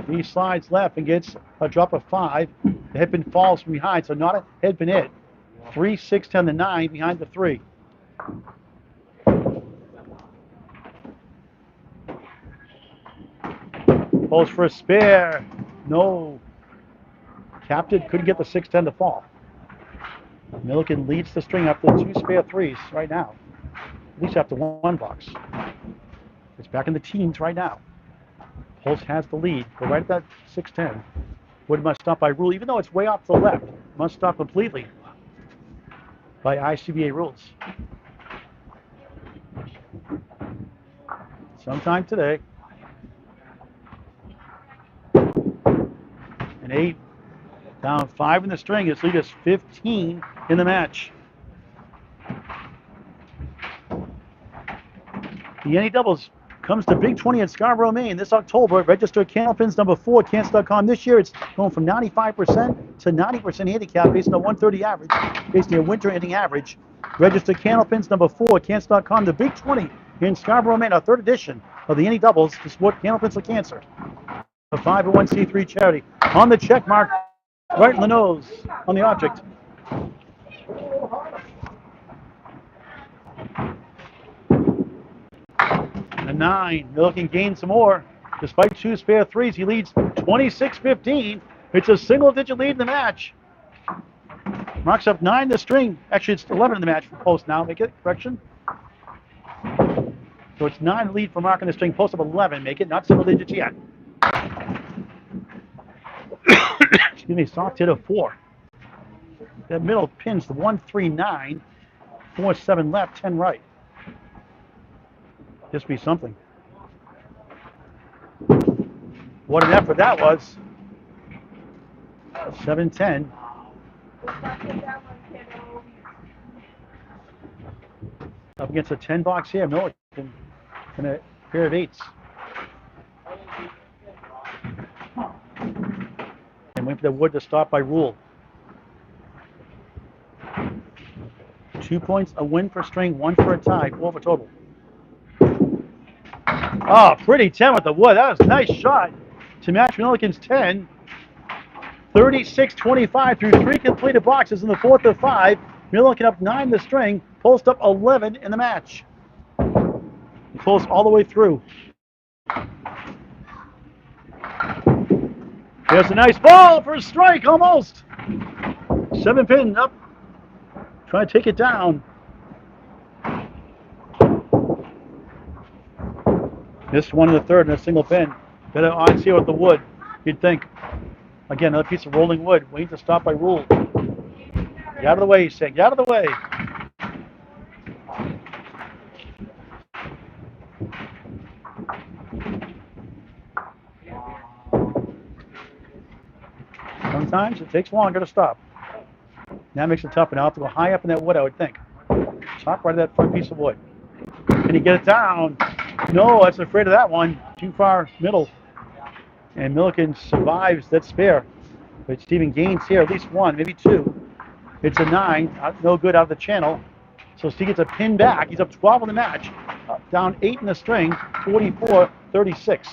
He slides left and gets a drop of 5. The headpin falls from behind, so not a headpin hit. 3, 6, 10, the 9 behind the 3. Post for a spare. No. Captain couldn't get the 6, 10 to fall. Milliken leads the string after 2 spare 3s right now. At least after 1 box. It's back in the teens right now. Post has the lead. Go right at that 6, 10. Wood must stop by rule, even though it's way off to the left. Must stop completely by ICBA rules. Sometime today. An 8, down 5 in the string. His lead is 15 in the match. The NE doubles comes to Big 20 in Scarborough, Maine this October. Register Candlepin's number 4, Cants.com. This year it's going from 95% to 90% handicap based on a 130 average, based on a winter hitting average. Register Candlepin's number 4, Cants.com. The Big 20 in Scarborough, Maine, our 3rd edition of the NE doubles to support Candlepins for Cancer. A 501c3 charity. On the check mark, right in the nose, on the object. A 9. Milliken gains some more. Despite 2 spare 3s, he leads 26-15. It's a single-digit lead in the match. Marks up 9 the string. Actually, it's 11 in the match for Post now. Make it, correction. So it's 9 lead for Mark in the string. Post up 11. Make it, not single digits yet. Excuse me, soft hit of 4. That middle pins the 1, 3, 9. 4, 7 left, 10 right. Just be something. What an effort that was. 7-10. Up against a 10 box here, Milliken and a pair of 8s. And wait for the wood to stop by rule. 2 points, a win for string, 1 for a tie, 4 for total. Oh, pretty 10 with the wood. That was a nice shot to match Milliken's 10. 36-25 through 3 completed boxes in the 4th of 5. Milliken up 9 the string. Post up 11 in the match. Post all the way through. There's a nice ball for a strike, almost. 7 pin up. Try to take it down. Missed 1 in the 3rd and a single pin. Better odds here with the wood, you'd think. Again, another piece of rolling wood, waiting to stop by rule. Get out of the way, he's saying. Get out of the way. Sometimes it takes longer to stop. That makes it tough, and I'll have to go high up in that wood, I would think. Top right of that front piece of wood. Can you get it down? No, I was afraid of that one. Too far middle. And Milliken survives that spare. But Stephen gains here at least 1, maybe 2. It's a 9, no good out of the channel. So Steve gets a pin back. He's up 12 in the match. Down 8 in the string, 44-36.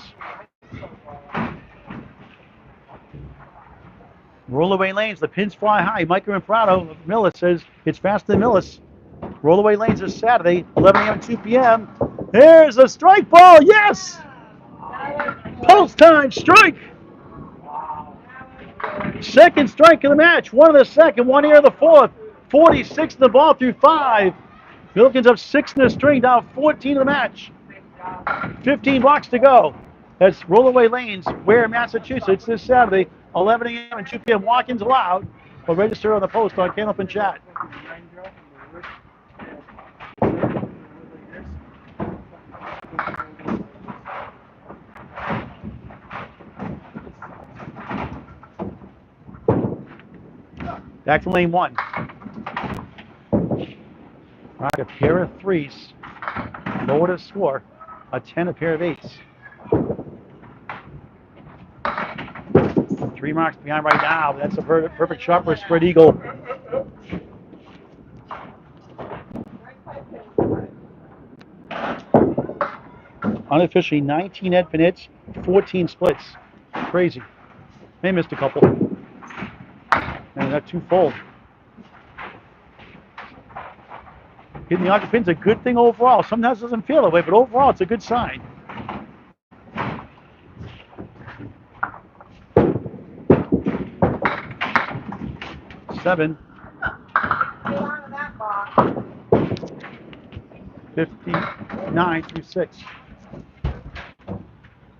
Rollaway lanes, the pins fly high. Mike Imprado of Millis says it's faster than Millis. Rollaway lanes this Saturday, 11 a.m. 2 p.m. There's a strike ball, yes! Post time, strike! Second strike of the match, 1 of the second, 1 here of the 4th. 46 in the ball through 5. Milliken's up 6 in the string, down 14 in the match. 15 blocks to go. That's Rollaway Lanes, Ware, Massachusetts, this Saturday, 11 a.m. and 2 p.m. Walk-ins allowed. Or register on the post on Candlepin chat. Back to lane 1. All right, a pair of 3s. Lower to score. A 10, a pair of 8s. 3 marks behind right now. That's a perfect shot for a spread eagle. Unofficially 19 head pin hits, 14 splits. Crazy. They missed a couple. And that 2 fold. Hitting the object pin's a good thing overall. Sometimes it doesn't feel that way, but overall it's a good sign. Seven. 59 through 6.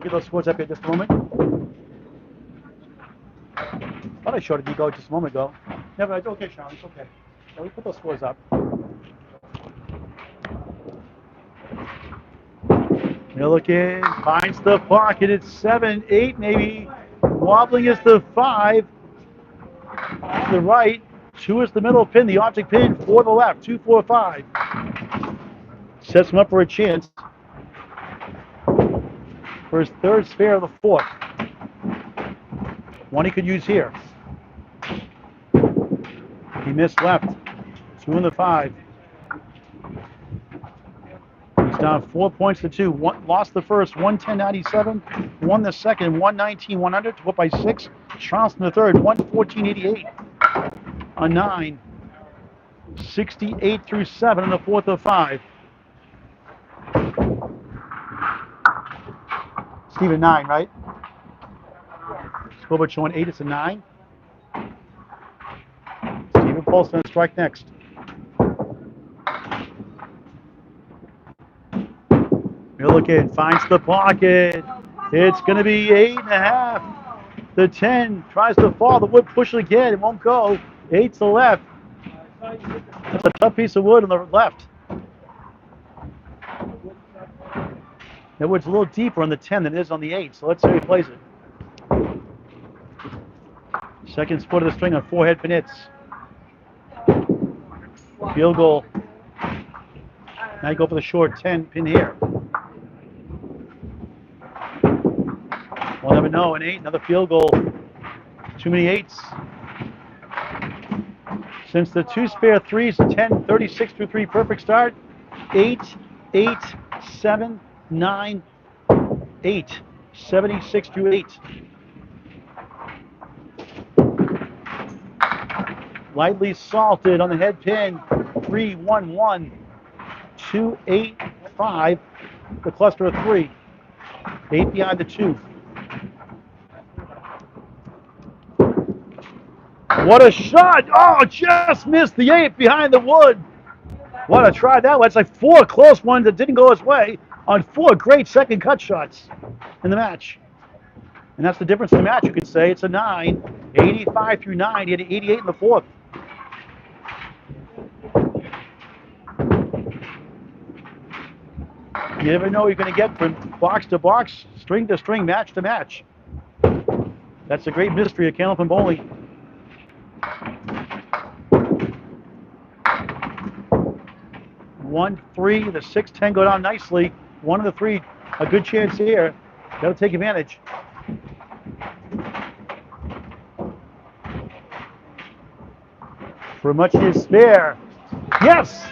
Get those scores up here just a moment. Thought I showed it to you go just a moment ago. Never, it's okay, Sean, it's okay. So we put those scores up. Milliken finds the pocket. It's 7, 8 maybe. Wobbling is the 5. To the right. 2 is the middle pin, the object pin. 4 to the left. 2, 4, 5. Sets him up for a chance for his 3rd spare of the 4th. One he could use here. He missed left. 2 in the 5. He's down 4 points to 2. Lost the first, 110.97. Won the second, 119.100. To put by 6. Charleston the third, 114.88. A 9. 68 through 7 in the 4th of 5. Stephen 9, right? Scoreboard showing 8. It's a 9. Stephen Poste on strike next. Milliken finds the pocket. It's going to be 8.5. The 10 tries to fall. The wood pushes again. It won't go. 8 to the left. That's a tough piece of wood on the left. That wood's a little deeper on the 10 than it is on the 8, so let's see how he plays it. Second split of the string on 4 head pin hits. Field goal. Now you go for the short 10 pin here. We'll never know. An 8, another field goal. Too many 8s. Since the 2 spare 3s, 10, 36 through 3, perfect start. 8, 8, 7, 9, 8. 76 through 8. Lightly salted on the head pin. 3, 1, 1. 2, 8, 5. The cluster of 3. 8 behind the 2. What a shot! Oh, just missed the 8 behind the wood. What a try that was. It's like 4 close ones that didn't go his way on 4 great second cut shots in the match. And that's the difference in the match, you could say. It's a 9. 85 through 9. He had 88 in the 4th. You never know what you're going to get from box to box, string to string, match to match. That's a great mystery of Candlepin bowling. One, 3, the 6, 10 go down nicely. 1 of the 3, a good chance here. Got to take advantage. For much is spare. Yes!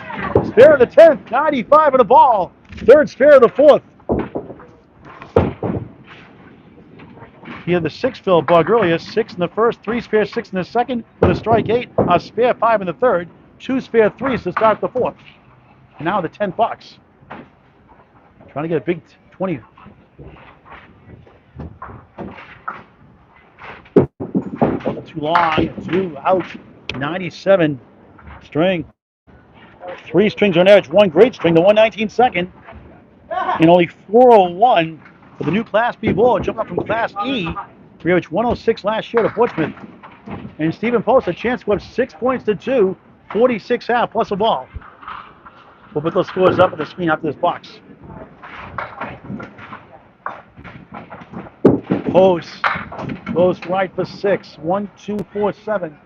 Spare of the 10th, 95 of the ball. 3rd spare of the 4th. He had the 6 fill bug earlier, 6 in the first, 3 spare 6 in the second, with a strike 8, a spare 5 in the 3rd, 2 spare 3s to start the 4th. And now the 10 bucks. Trying to get a big 20. Too long, 2 out, 97 string. 3 strings on edge, 1 great string, the 119 second, and only 401 for the new Class B ball, jumping up from Class E. We averaged 106 last year to Portsmouth. And Stephen Post, a chance to go up 6 points to 2, 46 half plus a ball. We'll put those scores up on the screen after this box. Post goes right for 6, 1, 2, 4, 7.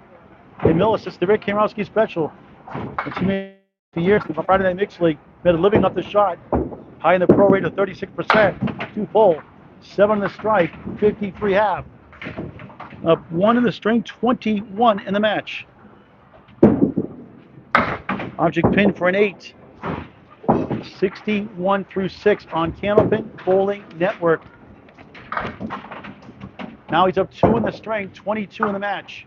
And Millis, it's the Rick Kamrowski special. The teammate for years from Friday Night Mixed League, made a living off the shot. High in the pro rate of 36%, 2 full, 7 in the strike, 53 half. Up 1 in the string, 21 in the match. Object pin for an 8. 61 through 6 on Candlepin Bowling Network. Now he's up 2 in the string, 22 in the match.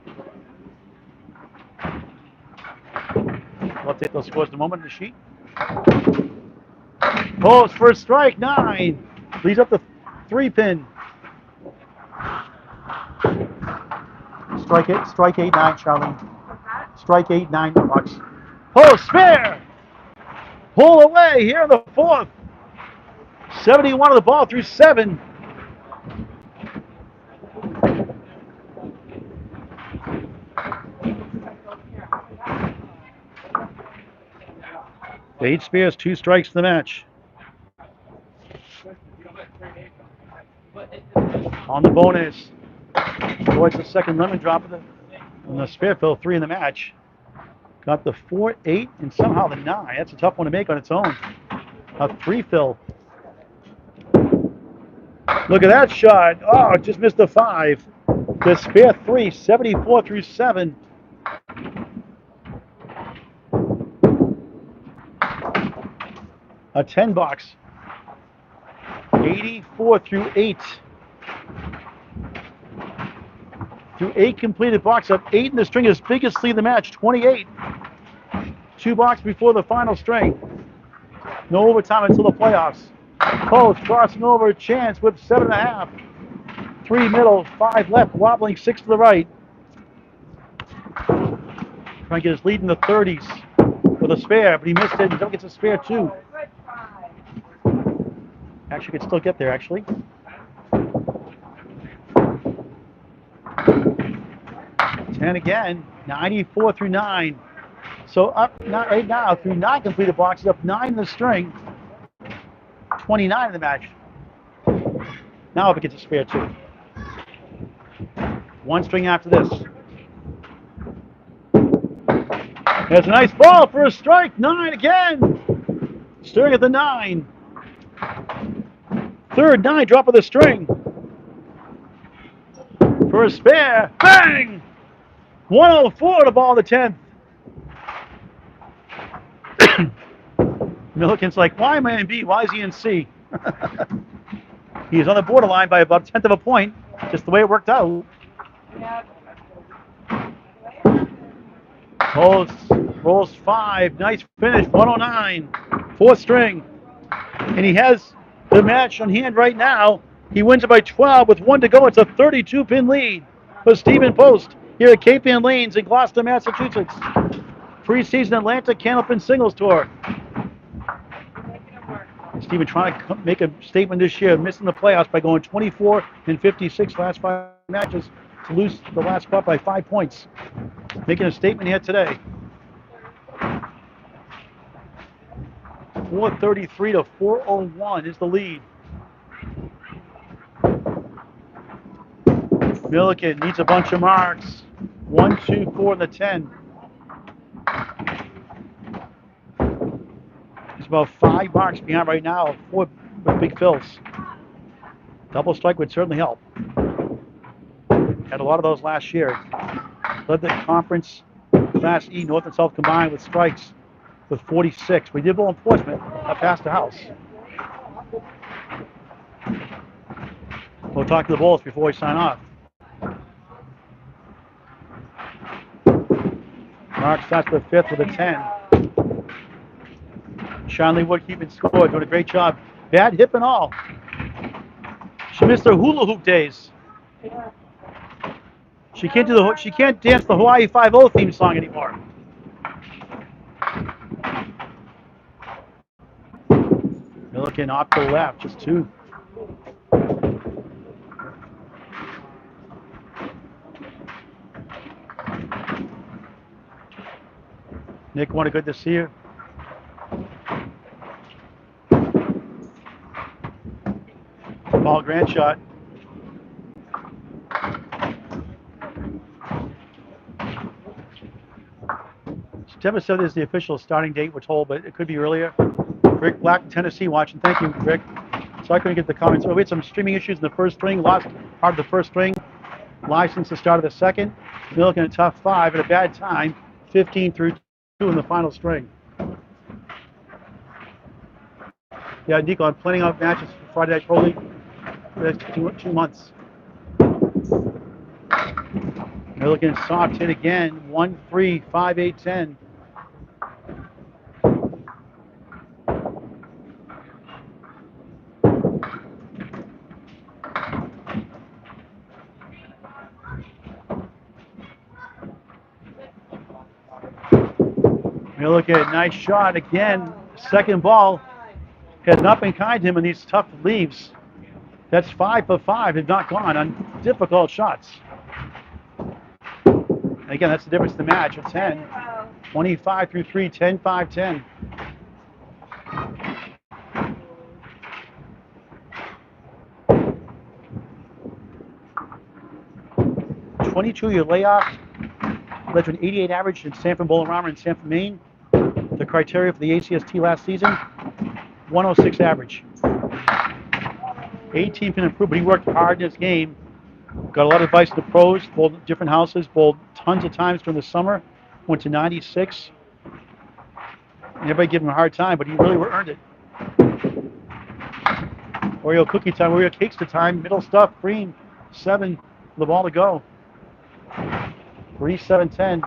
We'll update those scores in a moment in the sheet. Post first strike, 9. Leads up the 3-pin. Strike 8, 9, Charlene. Strike 8, 9 bucks. Post spare. Pull away here in the 4th. 71 of the ball through 7. Eight spares, 2 strikes in the match. On the bonus, towards the second lemon drop of the spare fill, 3 in the match. Got the 4, 8, and somehow the 9. That's a tough one to make on its own. A 3 fill. Look at that shot. Oh, just missed the 5. The spare 3, 74 through 7. A 10 box. 84 through 8. Through 8 completed box, up 8 in the string, his biggest lead in the match, 28. 2 box before the final string. No overtime until the playoffs. Post crossing over, chance with 7.5. 3 middle, 5 left, wobbling 6 to the right. Trying to get his lead in the 30s with a spare, but he missed it. He gets a spare 2. Actually, could still get there, actually. 10 again, 94 through 9. So up right now through 9 completed boxes, up 9 in the string, 29 in the match. Now if it gets a spare 2. 1 string after this. There's a nice ball for a strike, 9 again. String at the 9. Third 9 drop of the string. For a spare, bang! 104 to ball the 10th. Milliken's like, why am I in B? Why is he in C? He's on the borderline by about 1/10 of a point, just the way it worked out. Rolls 5, nice finish, 109, 4th string. And he has the match on hand right now. He wins it by 12 with 1 to go. It's a 32-pin lead for Stephen Post here at Cape Ann Lanes in Gloucester, Massachusetts. Preseason Atlanta Candlepin Singles Tour. Stephen trying to make a statement this year, missing the playoffs by going 24 and 56 last 5 matches to lose the last spot by 5 points. Making a statement here today. 433 to 401 is the lead. Milliken needs a bunch of marks. 1, 2, 4 in the 10. He's about 5 marks behind right now. 4 with big fills. Double strike would certainly help. Had a lot of those last year. Led the conference Class E North and South combined with strikes with 46. We did bowl enforcement up past the house. We'll talk to the bowlers before we sign off. Mark starts the 5th with a 10. Shanley Wood keeping score, doing a great job. Bad hip and all. She missed her hula hoop days. She can't dance the Hawaii 5-0 theme song anymore. Milliken off to the left, just 2. Nick, what a good to see you. Ball grand shot. September 7th is the official starting date, we're told, but it could be earlier. Rick Black, Tennessee, watching. Thank you, Rick. So I couldn't get the comments. Oh, we had some streaming issues in the first string, lost part of the first string. Live since the start of the second. Milliken a tough 5 at a bad time. 15 through 2 in the final string. Yeah, Nico, I'm planning out matches for Friday Night Pro League for the next 2 months. Milliken soft hit again. 1-3, 5-8-10. Milliken, nice shot again. Second ball has not been kind to him in these tough leaves. That's 5 for 5. Have not gone on difficult shots. And again, that's the difference in the match. At 10, 25 through 3, 10, 5, 10. A 22-year layoff led to an 88 average in Sanford Bolorama and Sanford, Maine. The criteria for the ACST last season, 106 average. 18 can improve, but he worked hard in his game. Got a lot of advice to the pros, bowled different houses, bowled tons of times during the summer. Went to 96. Everybody gave him a hard time, but he really earned it. Oreo cookie time, Oreo cakes to time, middle stuff, green, 7, the ball to go. 3, 7, 10.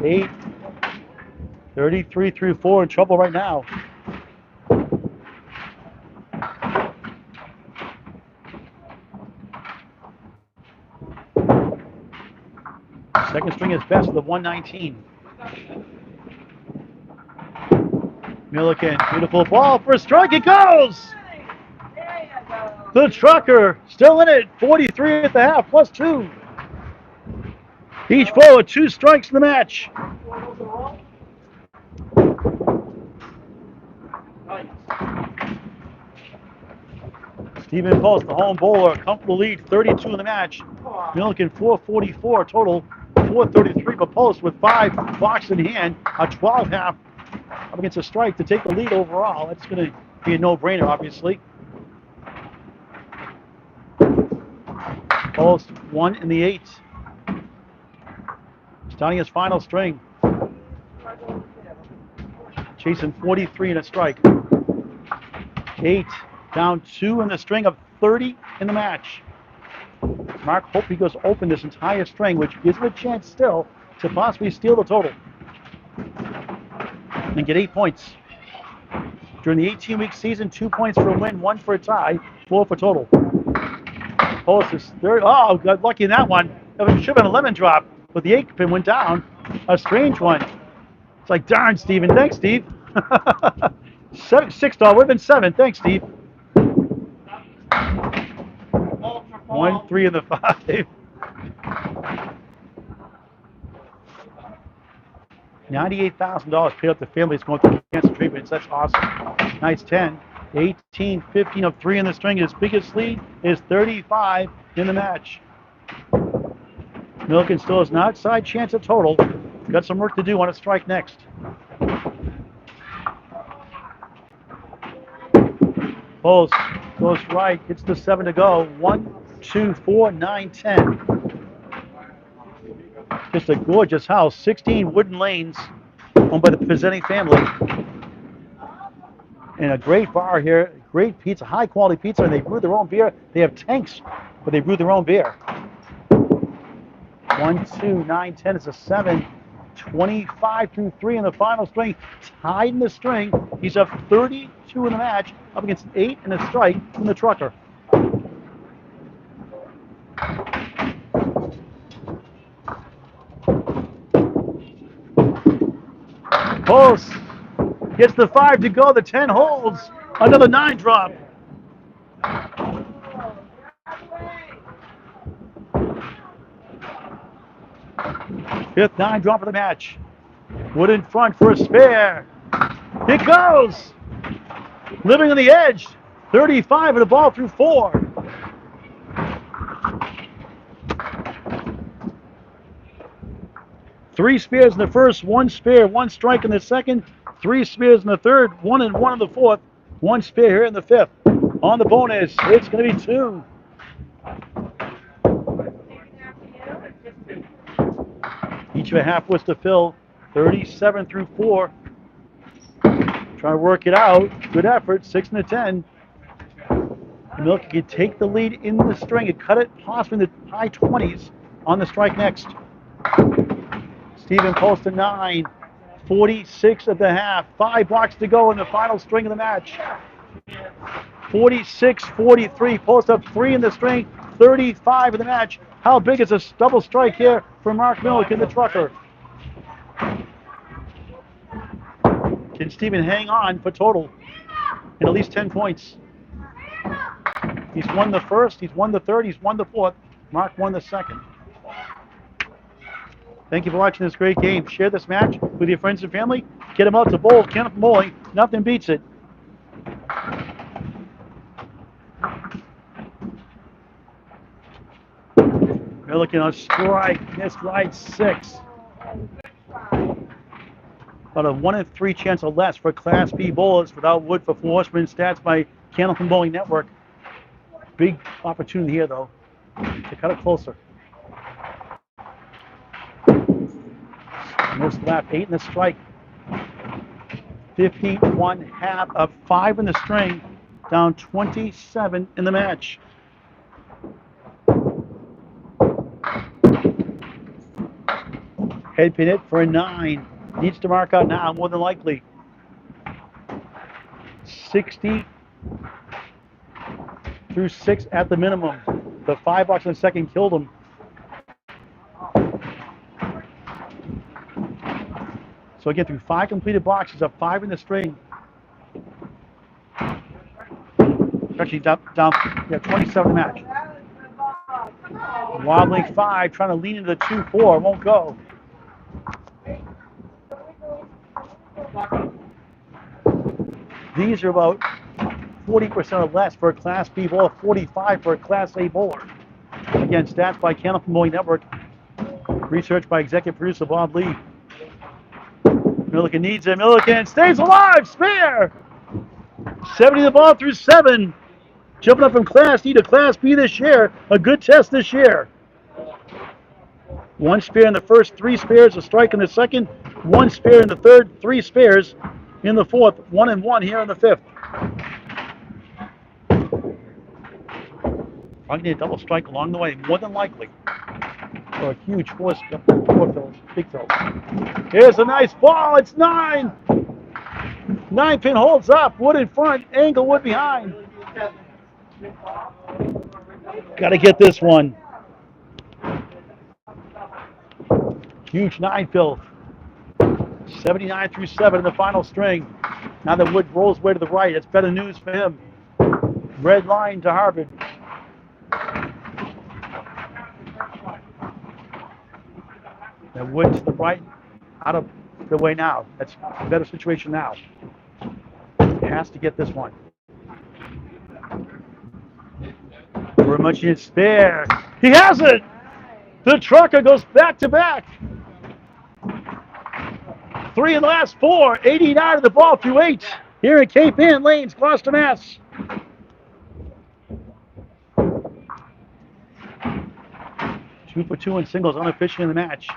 8, 33 through 4, in trouble right now. Second string is best with a 119. Milliken, beautiful ball for a strike, it goes! The trucker, still in it, 43 at the half, plus 2. Each ball with 2 strikes in the match. Stephen Poste, the home bowler, comfortable lead, 32 in the match. Milliken 444 total, 433 for Poste with 5 box in hand, a 12 half up against a strike to take the lead overall. That's going to be a no-brainer, obviously. Poste 1 in the 8. Starting his final string. Chasing 43 in a strike. 8 down 2 in the string of 30 in the match. Mark hope he goes open this entire string, which gives him a chance still to possibly steal the total and get 8 points. During the 18-week season, 2 points for a win, 1 for a tie, 4 for total. Poste is third. Oh, got lucky in that one. That should have been a lemon drop, but the 8 pin went down. A strange one. It's like, darn, Steven. Thanks, Steve. $6 would have been 7. Thanks, Steve. 1, 3 in the 5. $98,000 paid up to families going through cancer treatments. That's awesome. Nice 10. 18, 15 of 3 in the string. His biggest lead is 35 in the match. Milliken still has an outside chance at total. Got some work to do on a strike next. Poste goes right, hits the 7 to go. 1, 2, 4, 9, 10. Just a gorgeous house. 16 wooden lanes owned by the Preseason family. And a great bar here. Great pizza, high quality pizza, and they brew their own beer. They have tanks, but they brew their own beer. 1, 2, 9, 10. It's a 7. 25 through 3 in the final string. Tied in the string. He's up 32 in the match, up against an 8 and a strike from the trucker. Poste Gets the 5 to go. The 10 holds. Another 9 drop. Fifth 9 drop of the match. Wood in front for a spare. It goes. Living on the edge. 35 and the ball through 4. Three spares in the first, 1 spare, 1 strike in the second, 3 spares in the third, 1 and 1 in the fourth, 1 spare here in the fifth. On the bonus, it's going to be 2. Each of a half was to fill. 37 through 4. Trying to work it out. Good effort. 6 and a 10. Milliken could take the lead in the string and cut it possibly in the high 20s on the strike next. Stephen Poste 9. 46 at the half. 5 blocks to go in the final string of the match. 46-43. Poste up 3 in the string. 35 in the match. How big is this double strike here for Mark Milliken, the trucker? Can Stephen hang on for total in at least 10 points? He's won the first, he's won the third, he's won the fourth. Mark won the second. Thank you for watching this great game. Share this match with your friends and family. Get them out to bowl. Candlepin bowling. Nothing beats it. Milliken on strike. Missed right 6. About a 1 in 3 chance or less for Class B bowlers without wood for Horseman. Stats by Candlepin Bowling Network. Big opportunity here, though, to cut it closer. Most left, 8 in the strike. 51 half of 5 in the string. Down 27 in the match. Head pin it for a 9. Needs to mark out now, more than likely. 60 through 6 at the minimum. The 5 blocks in the second killed him. So again, through 5 completed boxes of 5 in the string. Actually down 27 in the match. Wobbling 5, trying to lean into the 2-4, won't go. These are about 40% or less for a Class B bowler, 45 for a Class A bowler. Again, stats by Candlepin Bowling Network. Research by executive producer Bob Lee. Milliken needs it. Milliken stays alive. Spare. 70 the ball through 7. Jumping up from Class E to Class B this year. A good test this year. 1 spare in the first, 3 spares, a strike in the second, 1 spare in the third, 3 spares in the fourth, 1 and 1 here in the fifth. Probably need a double strike along the way, more than likely. For a huge 4 fills, big fills. Here's a nice ball, it's 9! 9 pin holds up, Wood in front, Angle Wood behind. Gotta get this one. Huge 9 fill. 79 through 7 in the final string. Now that Wood rolls way to the right, it's better news for him. Red line to Harvard. And Wood to the right, out of the way now. That's a better situation now. He has to get this one. Very much in spare. He has it! The trucker goes back to back. 3 in the last 4. 89 of the ball through 8. Here at Cape Ann, Lanes-Gloucester, Mass. Two for 2 in singles, unofficially in the match.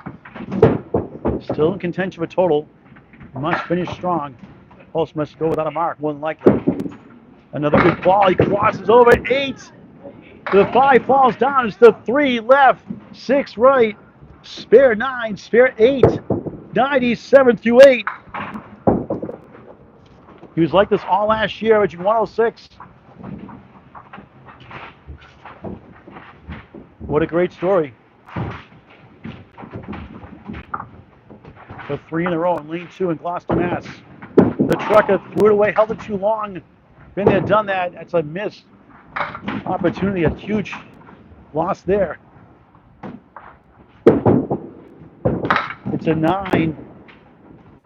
Still in contention for total. Must finish strong. Post must go without a mark, more than likely. Another good ball. He crosses over 8. The 5 falls down. It's the 3 left, 6 right. Spare 9, spare 8. 97 through 8. He was like this all last year, averaging 106. What a great story. For 3 in a row in Lane 2 in Gloucester, Mass. The trucker threw it away, held it too long. Been there, done that. That's a missed opportunity, a huge loss there. It's a 9.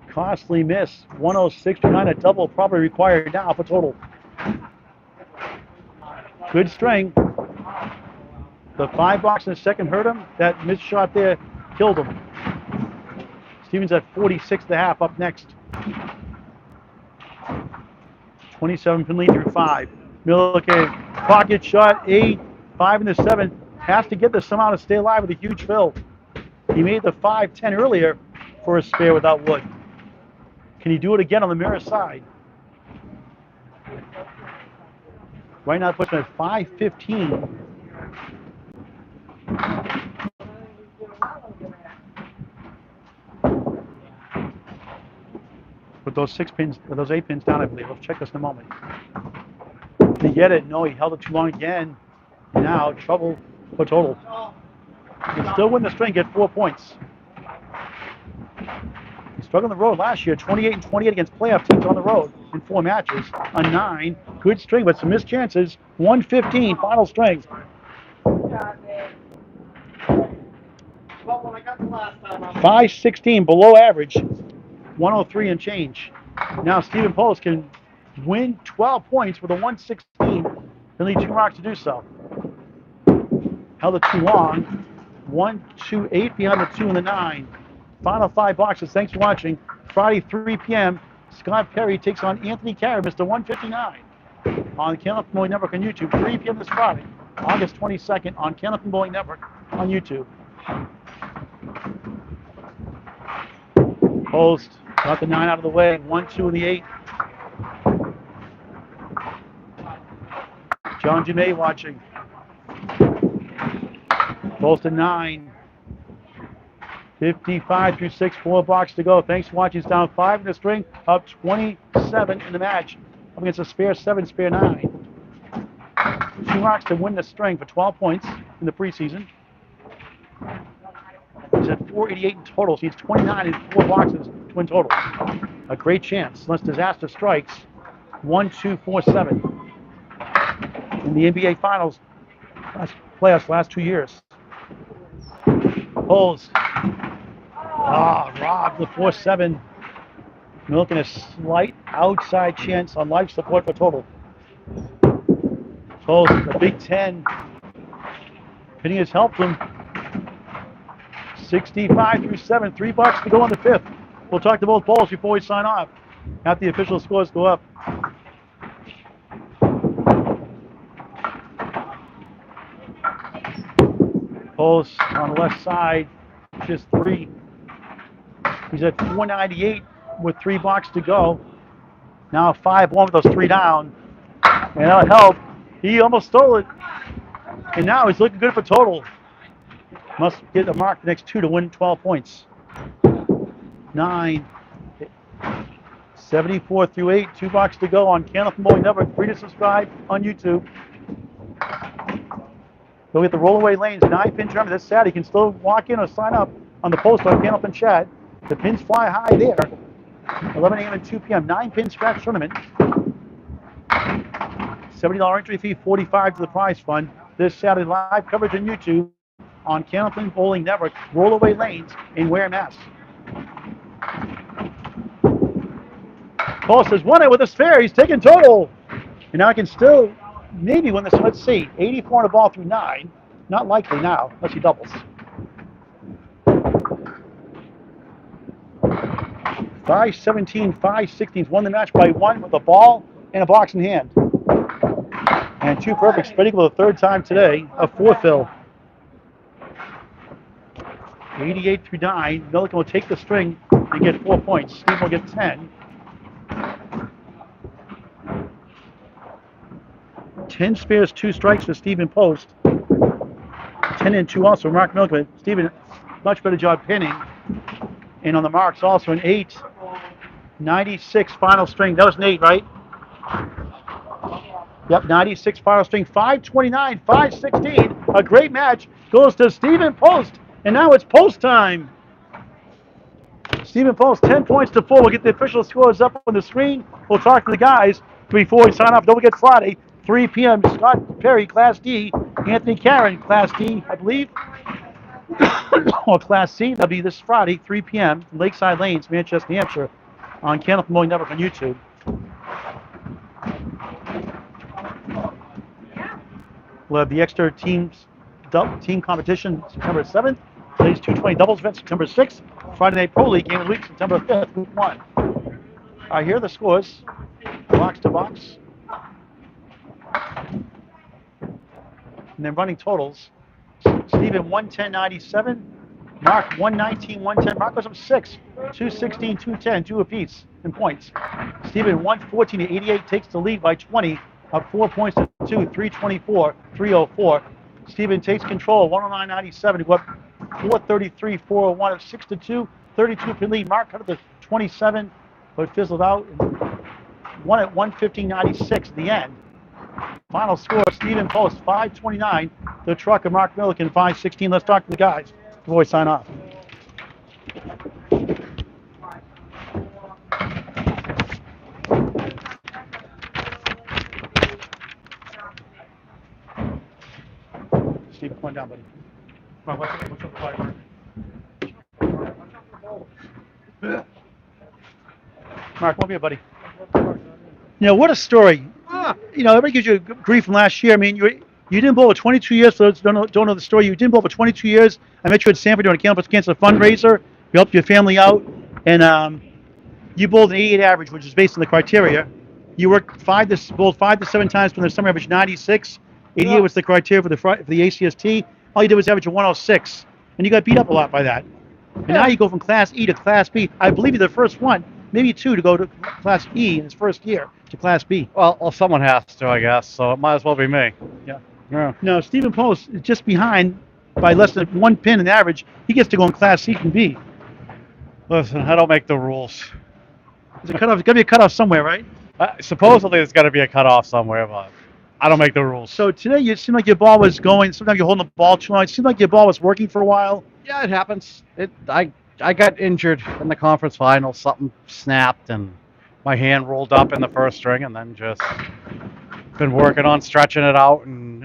Costly miss. 106 behind a double, probably required now for total. Good string. The 5 box in the second hurt him. That missed shot there killed him. Stevens at 46.5 up next. 27-pin lead through 5. Milliken, pocket shot, 8, 5 in the 7. Has to get this somehow to stay alive with a huge fill. He made the 5-10 earlier for a spare without wood. Can he do it again on the mirror side? Right now, it puts him at 5-15. With those 6 pins, with those 8 pins down, I believe. We'll check this in a moment. Did he get it? No, he held it too long again. Now, trouble for total. He can still win the string, get 4 points. He struggled on the road last year, 28-28 against playoff teams on the road in 4 matches. A 9, good string, but some missed chances. 115, final string. 516, below average. 103 and change. Now Stephen Post can win 12 points with a 116. He'll need 2 marks to do so. Held it too long. 1, 2, 8 behind the 2 and the 9. Final 5 boxes. Thanks for watching. Friday, 3 p.m. Scott Perry takes on Anthony Carey, Mr. 159, on the Candlepin Bowling Network on YouTube. 3 p.m. this Friday, August 22nd, on Candlepin Bowling Network on YouTube. Post got the 9 out of the way. 1, 2, and the 8. John Janae watching. Post a 9. 55 through 6, 4 box to go. Thanks for watching. It's down 5 in the string, up 27 in the match. Up against a spare 7, spare 9. 2 marks to win the string for 12 points in the preseason. He's at 488 in total, so he's 29 in 4 boxes to win total. A great chance, unless disaster strikes. 1, 2, 4, 7. In the NBA Finals, playoffs last 2 years. Pulls. Robbed the 4-7. Milliken a slight outside chance on life support for total. Pulls the Big 10. Pitting has helped him. 65 through 7, 3 bucks to go on the 5th. We'll talk to both bowls before we sign off. After the official scores go up. Post on the left side, just 3. He's at 498 with 3 boxes to go. Now 5-1 with those 3 down. And that'll help. He almost stole it. And now he's looking good for total. Must get a mark the next 2 to win 12 points. 9. 74 through 8, 2 boxes to go on Candlepin Bowling Network. Free to subscribe on YouTube. Go get the rollaway lanes, 9-pin tournament this Saturday. You can still walk in or sign up on the post on Candlepin Chat. The pins fly high there. 11 a.m. and 2 p.m. 9-pin scratch tournament. $70 entry fee, $45 to the prize fund. This Saturday, live coverage on YouTube on Candlepin Bowling Network. Rollaway lanes in Ware, Mass. Post has won it with a spare. He's taking total. And now I can still maybe win this. Let's see. 84 on the ball through 9. Not likely now, unless he doubles. 5-17, 5-16. Won the match by 1 with a ball and a box in hand. And 2 perfect, spread equal the 3rd time today. A 4 fill. 88 through 9. Milliken will take the string and get 4 points. Steve will get 10. 10 spares, 2 strikes for Stephen Post. 10 and 2 also Mark Milliken. Stephen, much better job pinning. And on the marks also an 8. 96 final string. That was an 8, right? Yep, 96 final string. 529, 516. A great match goes to Stephen Post. And now it's Post time. Stephen Post, 10 points to 4. We'll get the official scores up on the screen. We'll talk to the guys before we sign off. Don't forget Friday, 3 p.m. Scott Perry, Class D. Anthony Karen, Class D, I believe. Or Class C. That'll be this Friday, 3 p.m. Lakeside Lanes, Manchester, New Hampshire, on Candlepin Mowing Network on YouTube. We'll have the extra team competition September 7th. Ladies 220 doubles event September 6th. Friday Night Pro League game of the week September 5th, week 1. All right, here are the scores. Box to box. And then running totals. Stephen 110.97. Mark 119, 110. Mark goes up 6. 216, 210, 2 apiece in points. Stephen 114 to 88 takes the lead by 20. Up 4 points to 2, 324, 304. Stephen takes control, 109.97 to go up 433, 401 of 6 to 2, 32 pin lead. Mark cut up to 27, but fizzled out. Won at 115.96 at the end. Final score: Stephen Post 529. The truck of Mark Milliken 516. Let's talk to the guys before we sign off. Steve, come on down, buddy. Come on, what's up, Mark? Mark, come up here, buddy. You know, what a story. You know, everybody gives you grief from last year. I mean, you didn't bowl for 22 years. For those who don't know the story, you didn't bowl for 22 years. I met you at Sanford doing a Candlepin Cancer fundraiser. You helped your family out, and you bowled an 88 average, which is based on the criteria. You worked bowled 5 to 7 times from the summer average 96. 88 was the criteria for the ACST. All you did was average a 106, and you got beat up a lot by that. And now you go from Class E to Class B. I believe you're the first one, maybe two, to go to Class E in his first year to Class B. Well, someone has to, I guess, so it might as well be me. Yeah. No, Stephen Post is just behind by less than 1 pin in average. He gets to go in Class C and B. Listen, I don't make the rules. There's a cutoff. There's got to be a cutoff somewhere, right? Supposedly there's got to be a cutoff somewhere, but I don't make the rules. So today you seemed like your ball was going. Sometimes you're holding the ball too long. It seemed like your ball was working for a while. Yeah, it happens. I got injured in the conference final. Something snapped, and my hand rolled up in the first string, and then just been working on stretching it out, and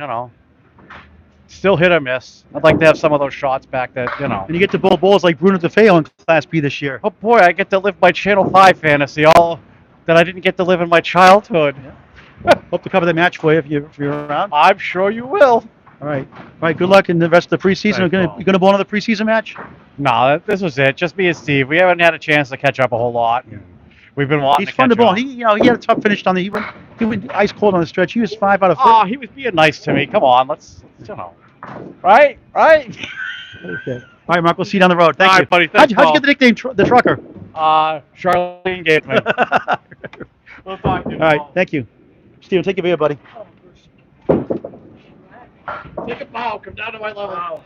still hit or miss. I'd like to have some of those shots back that. And you get to bowl bowls like Bruno DeFeo in Class B this year. Oh boy, I get to live my Channel 5 fantasy, all that I didn't get to live in my childhood. Yeah. Hope to cover that match for you if you're around. I'm sure you will. All right. Good luck in the rest of the preseason. Thanks, You're going to bowl another preseason match? No, this was it. Just me and Steve. We haven't had a chance to catch up a whole lot. We've been wanting He's to fun to catch bowl. up. He had a tough finish on the. He went ice cold on the stretch. He was 5 out of 4. Oh, he was being nice to me. Come on, let's. Right? Okay. All right, Mark. We'll see you down the road. Thank All you. right, buddy. How'd Thanks, you get the nickname the Trucker? Charlene gave me. We'll talk to you. All right. Thank you. Steven, take your beer, buddy. Take a bow. Come down to my level.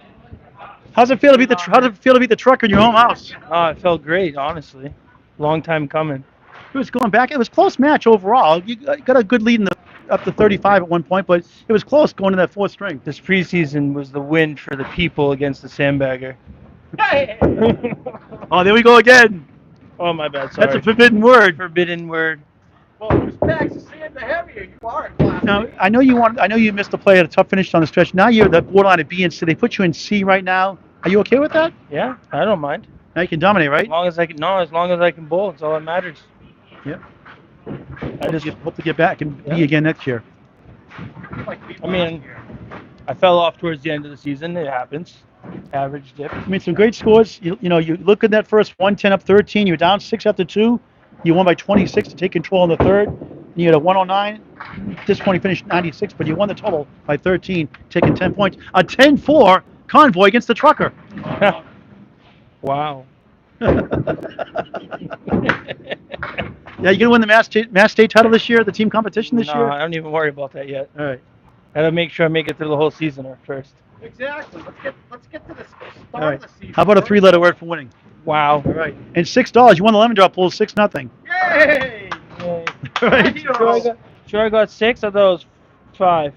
How's it feel to beat the Trucker in your home house? Oh, it felt great, honestly. Long time coming. It was going back. It was a close match overall. You got a good lead up to 35 at one point, but it was close going to that 4th string. This preseason was the win for the people against the sandbagger. Oh, there we go again. Oh, my bad. Sorry. That's a forbidden word. Forbidden word. Well, who's back to sand the heavier? You are in Class Now, B. I know you missed the play at a tough finish on the stretch. Now you're the borderline of B and C. They put you in C right now. Are you okay with that? Yeah, I don't mind. Now you can dominate, right? As long as I can. No, as long as I can bowl, it's all that matters. Yeah. I just hope to get back and B again next year. I mean, I fell off towards the end of the season. It happens. Average dip. I mean, some great scores. You look at that first 110 up 13. You were down 6 after 2. You won by 26 to take control in the third. And you had a 109. At this point, you finished 96, but you won the total by 13, taking 10 points. A 10-4 convoy against the Trucker. Wow. Yeah, you gonna win the Mass State title this year, the team competition this No, year? I don't even worry about that yet. All right. I gotta make sure I make it through the whole season first. Exactly. Let's get to the start All right. of the season. How about a 3-letter word for winning? Wow. All right. And $6. You won the lemon drop pool, 6-0. Yay! Yay. All right. Sure I got 6. I thought it was 5.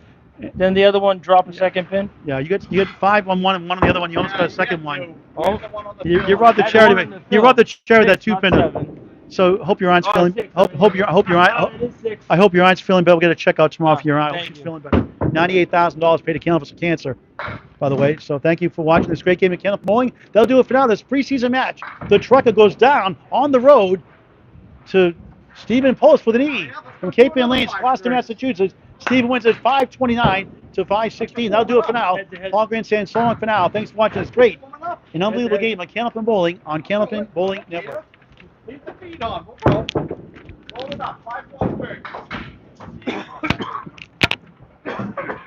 Then the other one drop a second pin. Yeah, you get 5 on one and 1 on the other one. You almost got a second one. Oh, You robbed the That's charity. one in the You robbed the charity that Six, two not pinner. 7. So hope your aunt's Oh, feeling. 6, Hope your aunt. it is 6. I hope your aunt's feeling better. We'll get a check out tomorrow Ah, for your aunt. I hope thank she's you. feeling better. $98,000 paid to Candlepin for cancer, by the way. So thank you for watching this great game of Candlepin bowling. That'll do it for now. This preseason match. The trucker goes down on the road to Stephen Post with an E from Cape Ann Lanes, Gloucester, Massachusetts. Stephen wins at 529 to 516. That'll do it for now. Paul Grant saying so long for now. Thanks for watching this great and unbelievable game of Candlepin Bowling on Candlepin Bowling Network. Leave the feet on. We'll go. Roll it up. 5-1 birds.